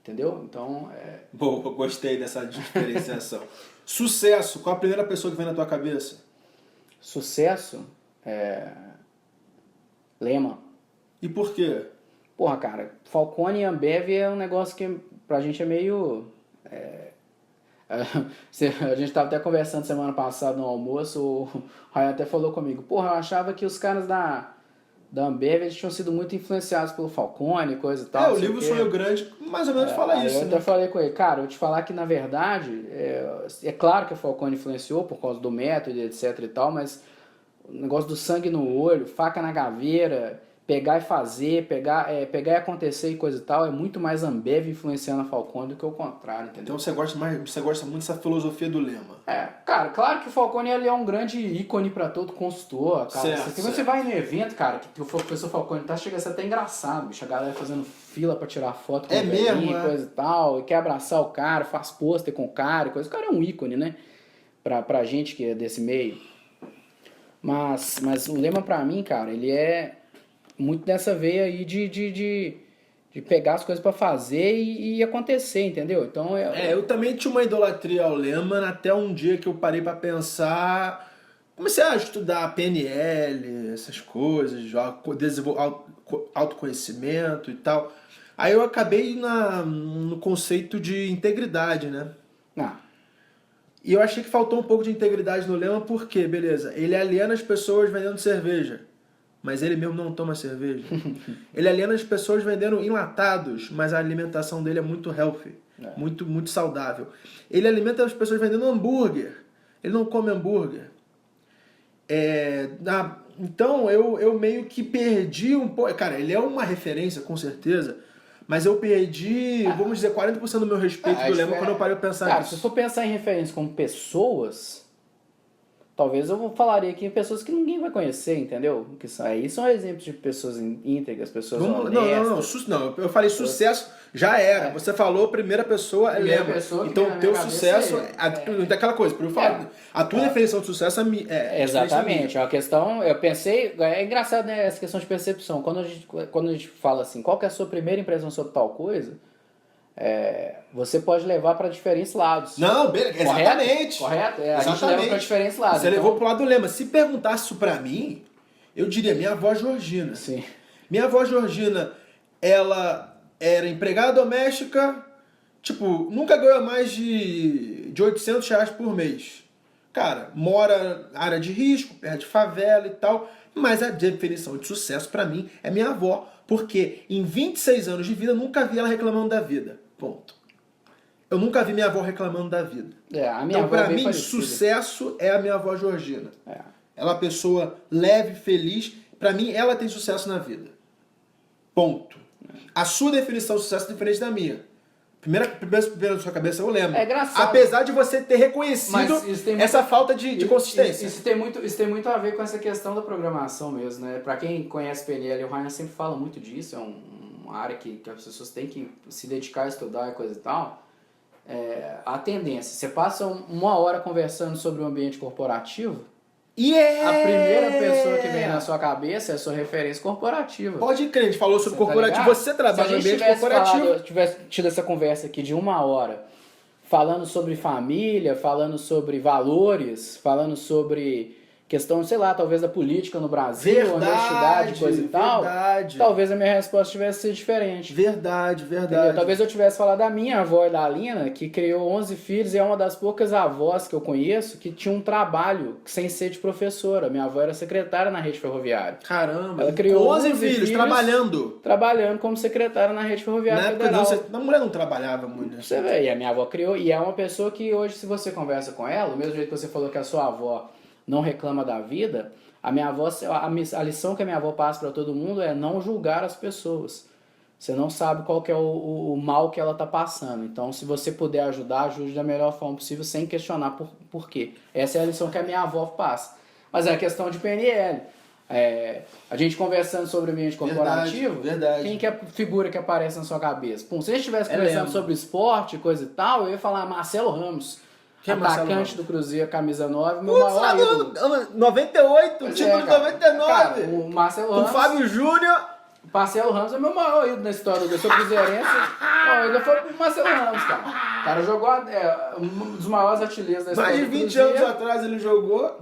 Entendeu? Então, Boa, gostei dessa diferenciação. Sucesso, qual a primeira pessoa que vem na tua cabeça? Sucesso, Lehman. E por quê? Porra, cara, Falcone e Ambev é um negócio que pra gente é meio... A gente tava até conversando semana passada no almoço, o Ryan até falou comigo, porra, eu achava que os caras da Ambev eles tinham sido muito influenciados pelo Falcone, coisa e tal. O livro Sonho Grande mais ou menos fala isso, eu até falei com ele, cara, eu te falar que na verdade, é claro que o Falcone influenciou por causa do método, etc e tal, mas o negócio do sangue no olho, faca na gaveira, pegar e fazer, pegar e acontecer e coisa e tal, é muito mais Ambev influenciando a Falcone do que o contrário, entendeu? Então você gosta muito dessa filosofia do Lema. Cara, claro que o Falcone ele é um grande ícone para todo consultor, cara. Quando você vai no evento, cara, que o professor Falcone chega a ser até engraçado, bicho, a galera fazendo fila para tirar foto com o velhinho, coisa e tal, e quer abraçar o cara, faz pôster com o cara e coisa. O cara é um ícone, né? Pra gente que é desse meio. Mas o Lema pra mim, cara, ele é muito dessa veia aí de pegar as coisas pra fazer e acontecer, entendeu? Então eu também tinha uma idolatria ao Lehman até um dia que eu parei pra pensar, comecei a estudar PNL, essas coisas, autoconhecimento e tal. Aí eu acabei no conceito de integridade, né? E eu achei que faltou um pouco de integridade no Lema porque, beleza, ele aliena as pessoas vendendo cerveja, mas ele mesmo não toma cerveja. Ele aliena as pessoas vendendo enlatados, mas a alimentação dele é muito healthy, muito, muito saudável. Ele alimenta as pessoas vendendo hambúrguer, ele não come hambúrguer. Então eu meio que perdi um pouco... Cara, ele é uma referência, com certeza, mas eu perdi, vamos dizer, 40% do meu respeito do Lema quando eu parei pra pensar nisso. Cara, se eu for pensar em referência como pessoas... Talvez eu falaria aqui em pessoas que ninguém vai conhecer, entendeu? Que aí são exemplos de pessoas íntegras, pessoas honestas. Não, eu falei sucesso, já era. Você falou primeira pessoa, Lema. Então o teu sucesso daquela coisa. Por eu falar, a tua definição de sucesso é exatamente. A questão, eu pensei, é engraçado, né, essa questão de percepção. Quando a gente fala assim, qual que é a sua primeira impressão sobre tal coisa? Você pode levar para diferentes lados. Não, beleza, exatamente. Correto? A gente leva para diferentes lados. Você levou pro lado do Lema. Se perguntasse isso pra mim, eu diria minha avó Georgina. Sim. Minha avó Georgina, ela era empregada doméstica, tipo, nunca ganhou mais de R$800 por mês. Cara, mora na área de risco, perto de favela e tal, mas a definição de sucesso pra mim é minha avó, porque em 26 anos de vida eu nunca vi ela reclamando da vida. Ponto. Eu nunca vi minha avó reclamando da vida. Então, pra mim, sucesso é a minha avó Georgina. Ela é uma pessoa leve, feliz. Pra mim, ela tem sucesso na vida. Ponto. A sua definição de sucesso é diferente da minha. Primeira na sua cabeça é o Lema. É engraçado. Apesar de você ter reconhecido essa falta de consistência. Isso tem muito a ver com essa questão da programação mesmo, né? Pra quem conhece PNL, o Ryan sempre fala muito disso. É uma área que as pessoas têm que se dedicar a estudar e coisa e tal. A tendência, você passa uma hora conversando sobre o ambiente corporativo, a primeira pessoa que vem na sua cabeça é a sua referência corporativa. Pode crer, a gente falou sobre corporativo. Você trabalha no ambiente corporativo. Se a gente tivesse tido essa conversa aqui de uma hora falando sobre família, falando sobre valores, falando sobre questão, sei lá, talvez da política no Brasil, honestidade, coisa e tal, talvez a minha resposta tivesse sido diferente. Verdade. Entendeu? Talvez eu tivesse falado da minha avó e da Alina, que criou 11 filhos e é uma das poucas avós que eu conheço que tinha um trabalho sem ser de professora. Minha avó era secretária na rede ferroviária. Caramba, ela criou 11 filhos trabalhando como secretária na rede ferroviária na federal. A mulher não trabalhava muito. Você vê, e a minha avó criou, e é uma pessoa que hoje, se você conversa com ela, do mesmo jeito que você falou que a sua avó não reclama da vida, a minha avó, a lição que a minha avó passa para todo mundo é não julgar as pessoas. Você não sabe qual que é o mal que ela está passando. Então, se você puder ajudar, ajude da melhor forma possível, sem questionar por quê. Essa é a lição que a minha avó passa. Mas é a questão de PNL. A gente conversando sobre o ambiente corporativo, verdade. Quem que é a figura que aparece na sua cabeça? Pum, se a gente estivesse conversando sobre esporte, coisa e tal, eu ia falar Marcelo Ramos. Atacante do Cruzeiro, camisa 9, meu maior ídolo. 98, o título de 99. Cara, o Marcelo Ramos. O Fábio Júnior. Marcelo Ramos é meu maior ídolo na história do sou cruzeirense. Ele foi pro Marcelo Ramos, cara. O cara jogou um dos maiores artilheiros da história. Mais de 20 anos atrás ele jogou.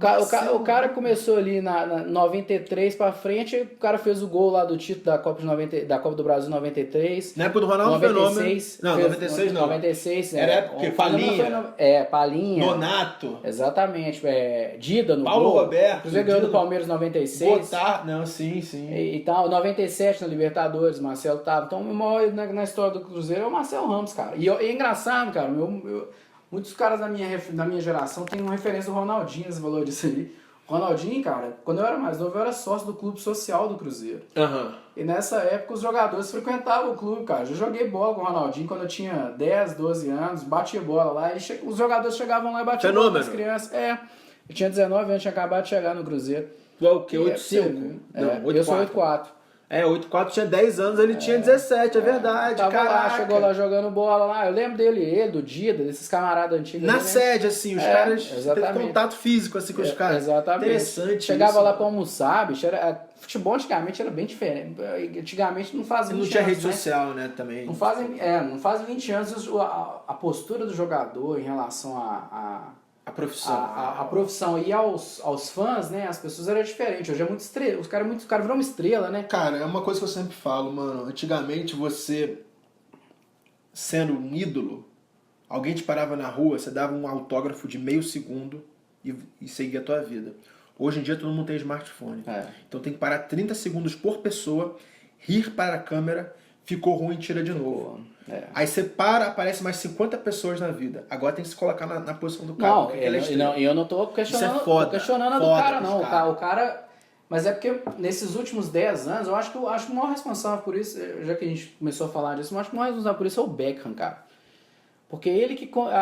O cara começou ali na 93 pra frente, o cara fez o gol lá do título da Copa do Brasil 93. Na época do Ronaldo 96, Fenômeno. Não, 96 não. 96, era época Palinha. Palinha. Nonato. Exatamente. Dida no Paulo gol. Roberto. O Cruzeiro ganhou do Palmeiras 96. Botar. Não, sim. E tal, 97 na Libertadores, Marcelo tava. Então, o maior na história do Cruzeiro é o Marcelo Ramos, cara. E é engraçado, cara, muitos caras da minha geração têm uma referência do Ronaldinho, você falou disso aí. O Ronaldinho, cara, quando eu era mais novo, eu era sócio do clube social do Cruzeiro. E nessa época os jogadores frequentavam o clube, cara. Eu joguei bola com o Ronaldinho quando eu tinha 10, 12 anos, batia bola lá. Os jogadores chegavam lá e batiam bola com as crianças. Eu tinha 19 anos, tinha acabado de chegar no Cruzeiro. Tu é o quê? 8'5"? Eu sou 8'4". 8'4", tinha 10 anos, ele tinha 17, é verdade. Tava lá, chegou lá jogando bola lá. Eu lembro ele, do Dida, desses camaradas antigos. Na sede, assim, os caras teve contato físico assim com os caras. Exatamente. Interessante. Chegava lá pra almoçar, bicho. Futebol antigamente era bem diferente. Antigamente não fazia 20 anos. Não tinha rede social, né, também. Não fazem 20 anos a postura do jogador em relação a profissão. A profissão e aos fãs, né? As pessoas eram diferentes. Hoje é muito estrela. Os caras viram uma estrela, né? Cara, é uma coisa que eu sempre falo, mano. Antigamente você, sendo um ídolo, alguém te parava na rua, você dava um autógrafo de meio segundo e seguia a tua vida. Hoje em dia todo mundo tem smartphone. Então tem que parar 30 segundos por pessoa, rir para a câmera, ficou ruim, tira de novo. Aí você para, aparece mais 50 pessoas na vida. Agora tem que se colocar na posição do cara. Eu não tô questionando, Isso é tô questionando do cara, não. O cara... Mas é porque nesses últimos 10 anos, eu acho que o maior responsável por isso, já que a gente começou a falar disso, eu acho que o maior responsável por isso é o Beckham, cara. Porque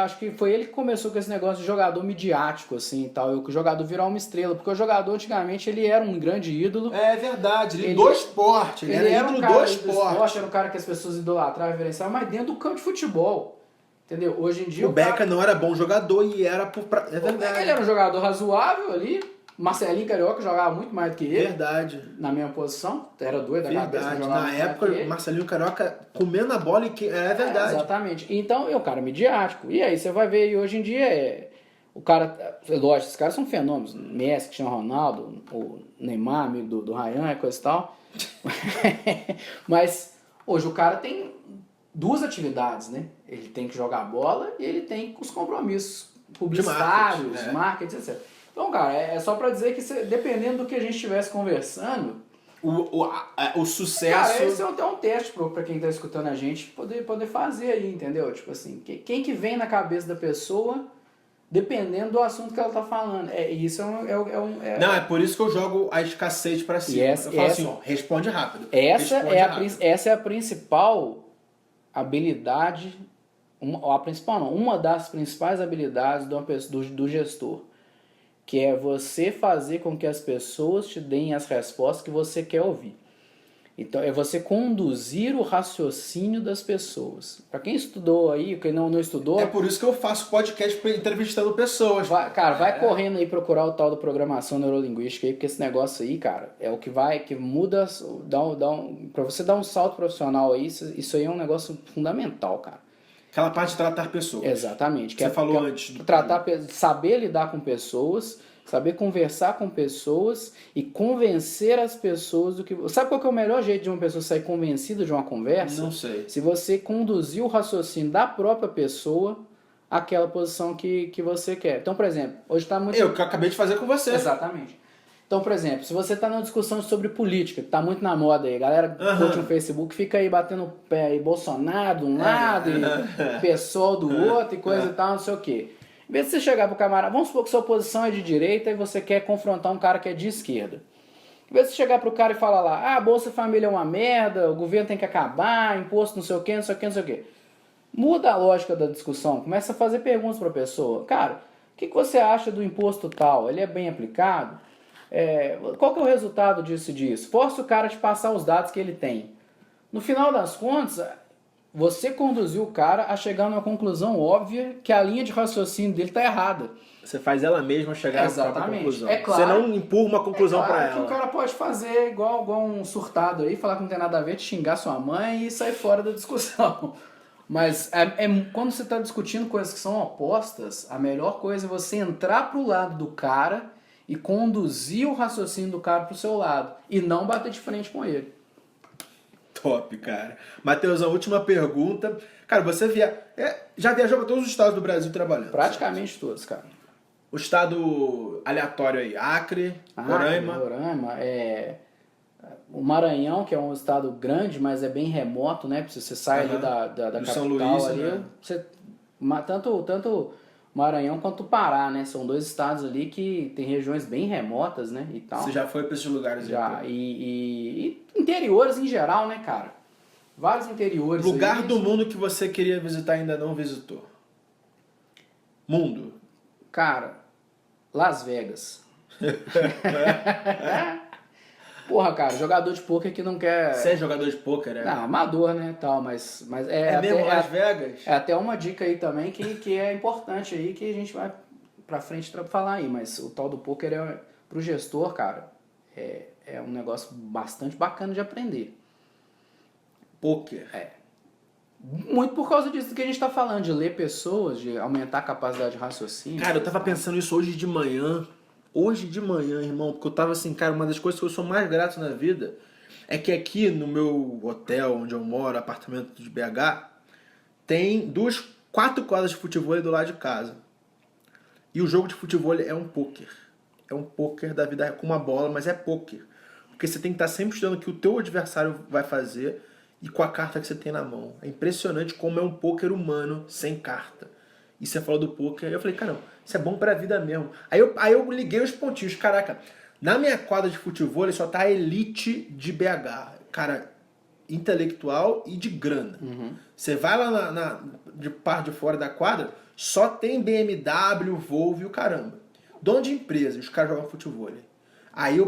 acho que foi ele que começou com esse negócio de jogador midiático, assim, e tal. O jogador virar uma estrela. Porque o jogador, antigamente, ele era um grande ídolo. É verdade, ele do esporte. Ele era ídolo do esporte. Era um cara que as pessoas idolatravam e reverenciavam, mas dentro do campo de futebol. Entendeu? Hoje em dia... O Beckham não era bom jogador e era por... É verdade. Ele era um jogador razoável ali. Marcelinho Carioca jogava muito mais do que ele. Verdade. Na mesma posição. Era doido da cabeça. Na época, o Marcelinho Carioca comendo a bola e... É verdade. Exatamente. Então, é um cara midiático. E aí, você vai ver, hoje em dia, o cara... Lógico, esses caras são fenômenos. Messi, Cristiano Ronaldo, o Neymar, amigo do Ryan, coisa e tal. Mas, hoje, o cara tem duas atividades, né? Ele tem que jogar bola e ele tem os compromissos publicitários, marketing, etc. Então, cara, é só pra dizer que dependendo do que a gente estivesse conversando... O sucesso... Cara, esse é até um teste pra quem tá escutando a gente poder fazer aí, entendeu? Tipo assim, quem que vem na cabeça da pessoa, dependendo do assunto que ela tá falando. Não, é por isso que eu jogo a escassez pra cima. Eu falo assim, ó, responde rápido. Essa é a principal habilidade... Uma das principais habilidades do gestor. Que é você fazer com que as pessoas te deem as respostas que você quer ouvir. Então, é você conduzir o raciocínio das pessoas. Para quem estudou aí, quem não estudou... É por isso que eu faço podcast entrevistando pessoas. Vai correndo aí procurar o tal da programação neurolinguística aí, porque esse negócio aí, cara, é o que muda... Para você dar um salto profissional aí, isso aí é um negócio fundamental, cara. Aquela parte de tratar pessoas. Exatamente. Você falou antes. Saber lidar com pessoas, saber conversar com pessoas e convencer as pessoas do que... Sabe qual que é o melhor jeito de uma pessoa sair convencida de uma conversa? Não sei. Se você conduzir o raciocínio da própria pessoa àquela posição que você quer. Então, por exemplo, hoje está muito... Eu que acabei de fazer com você. Exatamente. Então, por exemplo, se você está numa discussão sobre política, que está muito na moda aí, a galera curte no Facebook, fica aí batendo o pé aí, Bolsonaro de um lado e pessoal do outro e coisa e tal, não sei o quê. Em vez de você chegar pro camarada, vamos supor que sua posição é de direita e você quer confrontar um cara que é de esquerda. Em vez de você chegar pro cara e falar lá, Bolsa Família é uma merda, o governo tem que acabar, imposto não sei o quê, não sei o quê, não sei o quê. Muda a lógica da discussão, começa a fazer perguntas pra pessoa. Cara, o que você acha do imposto tal? Ele é bem aplicado? Qual que é o resultado disso e disso? Força o cara a te passar os dados que ele tem. No final das contas, você conduziu o cara a chegar numa conclusão óbvia que a linha de raciocínio dele está errada. Você faz ela mesma chegar à própria conclusão. É claro, você não empurra uma conclusão para ela. Que o cara pode fazer igual um surtado aí, falar que não tem nada a ver, te xingar sua mãe e sair fora da discussão. Mas quando você está discutindo coisas que são opostas, a melhor coisa é você entrar pro lado do cara e conduzir o raciocínio do cara pro seu lado. E não bater de frente com ele. Top, cara. Matheus, a última pergunta. Cara, você já viajou para todos os estados do Brasil trabalhando? Praticamente todos, cara. O estado aleatório aí, Acre, Roraima. O Maranhão, que é um estado grande, mas é bem remoto, né? Se você sai ali da capital São Luís, ali, né? tanto Maranhão quanto o Pará, né? São dois estados ali que tem regiões bem remotas, né? E tal. Você já foi para esses lugares? Já. Então? E interiores em geral, né, cara? Vários interiores. Lugar aí, do mundo que você queria visitar e ainda não visitou? Mundo. Cara, Las Vegas. Porra, cara, jogador de pôquer que não quer... Você é jogador de pôquer, né? Não, amador, né, tal, mas é mesmo Las Vegas? É até uma dica aí também que é importante aí, que a gente vai pra frente pra falar aí, mas o tal do pôquer pro gestor, cara, é um negócio bastante bacana de aprender. Pôquer? Muito por causa disso que a gente tá falando, de ler pessoas, de aumentar a capacidade de raciocínio. Cara, eu tava pensando isso hoje de manhã. Hoje de manhã, irmão, porque eu tava assim, cara, uma das coisas que eu sou mais grato na vida é que aqui no meu hotel, onde eu moro, apartamento de BH, tem 4 quadras de futebol do lado de casa. E o jogo de futebol é um pôquer. É um pôquer da vida com uma bola, mas é pôquer. Porque você tem que estar sempre estudando o que o teu adversário vai fazer e com a carta que você tem na mão. É impressionante como é um pôquer humano sem carta. E você falou do pôquer, aí eu falei, caramba, isso é bom pra vida mesmo. Aí eu liguei os pontinhos, caraca, na minha quadra de futebol só tá a elite de BH. Cara, intelectual e de grana. Você vai lá de parte de fora da quadra, só tem BMW, Volvo e o caramba. Dono de empresa, os caras jogam futebol. Aí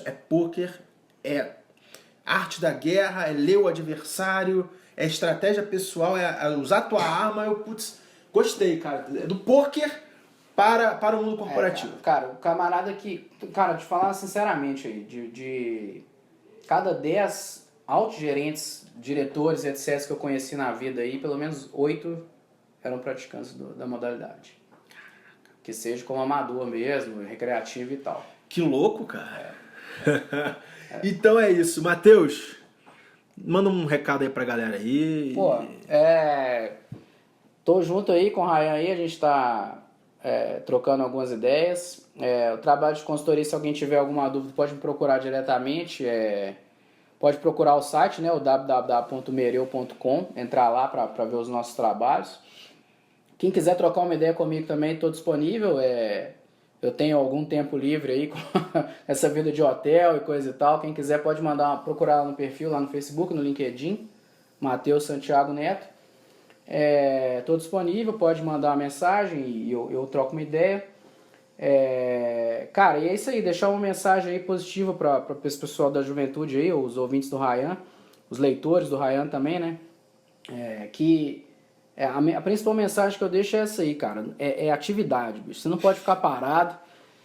é pôquer, é arte da guerra, é ler o adversário, é estratégia pessoal, é usar tua arma, gostei, cara. É do pôquer para o mundo corporativo. Cara, o camarada que... Cara, te falar sinceramente aí, de cada 10 autogerentes, diretores, etc. que eu conheci na vida aí, pelo menos 8 eram praticantes da modalidade. Que seja como amador mesmo, recreativo e tal. Que louco, cara. Então é isso. Matheus, manda um recado aí pra galera aí. Pô, tô junto aí com o Ryan aí, a gente tá trocando algumas ideias. O trabalho de consultoria, se alguém tiver alguma dúvida, pode me procurar diretamente. Pode procurar o site, né, o www.mereu.com, entrar lá para ver os nossos trabalhos. Quem quiser trocar uma ideia comigo também, estou disponível. Eu tenho algum tempo livre aí com essa vida de hotel e coisa e tal. Quem quiser pode procurar lá no perfil, lá no Facebook, no LinkedIn, Matheus Santiago Neto. Estou disponível, pode mandar uma mensagem e eu troco uma ideia. Cara, e é isso aí, deixar uma mensagem aí positiva para esse pessoal da juventude aí, os ouvintes do Ryan, os leitores do Ryan também, né? A principal mensagem que eu deixo é essa aí, cara, é atividade, bicho. Você não pode ficar parado,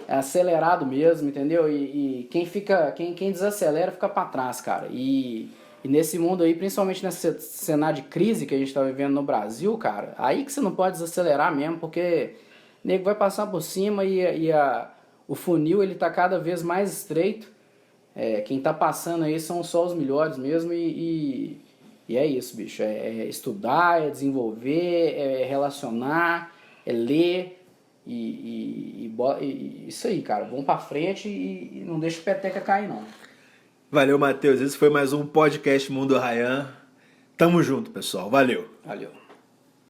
é acelerado mesmo, entendeu? E quem desacelera fica pra trás, cara. E E nesse mundo aí, principalmente nesse cenário de crise que a gente está vivendo no Brasil, cara, aí que você não pode desacelerar mesmo, porque o nego vai passar por cima o funil ele tá cada vez mais estreito. Quem tá passando aí são só os melhores mesmo e é isso, bicho. É estudar, é desenvolver, é relacionar, é ler e isso aí, cara. Vamos pra frente e não deixa o peteca cair, não. Valeu, Matheus. Esse foi mais um podcast Mundo Ryan. Tamo junto, pessoal. Valeu. Valeu.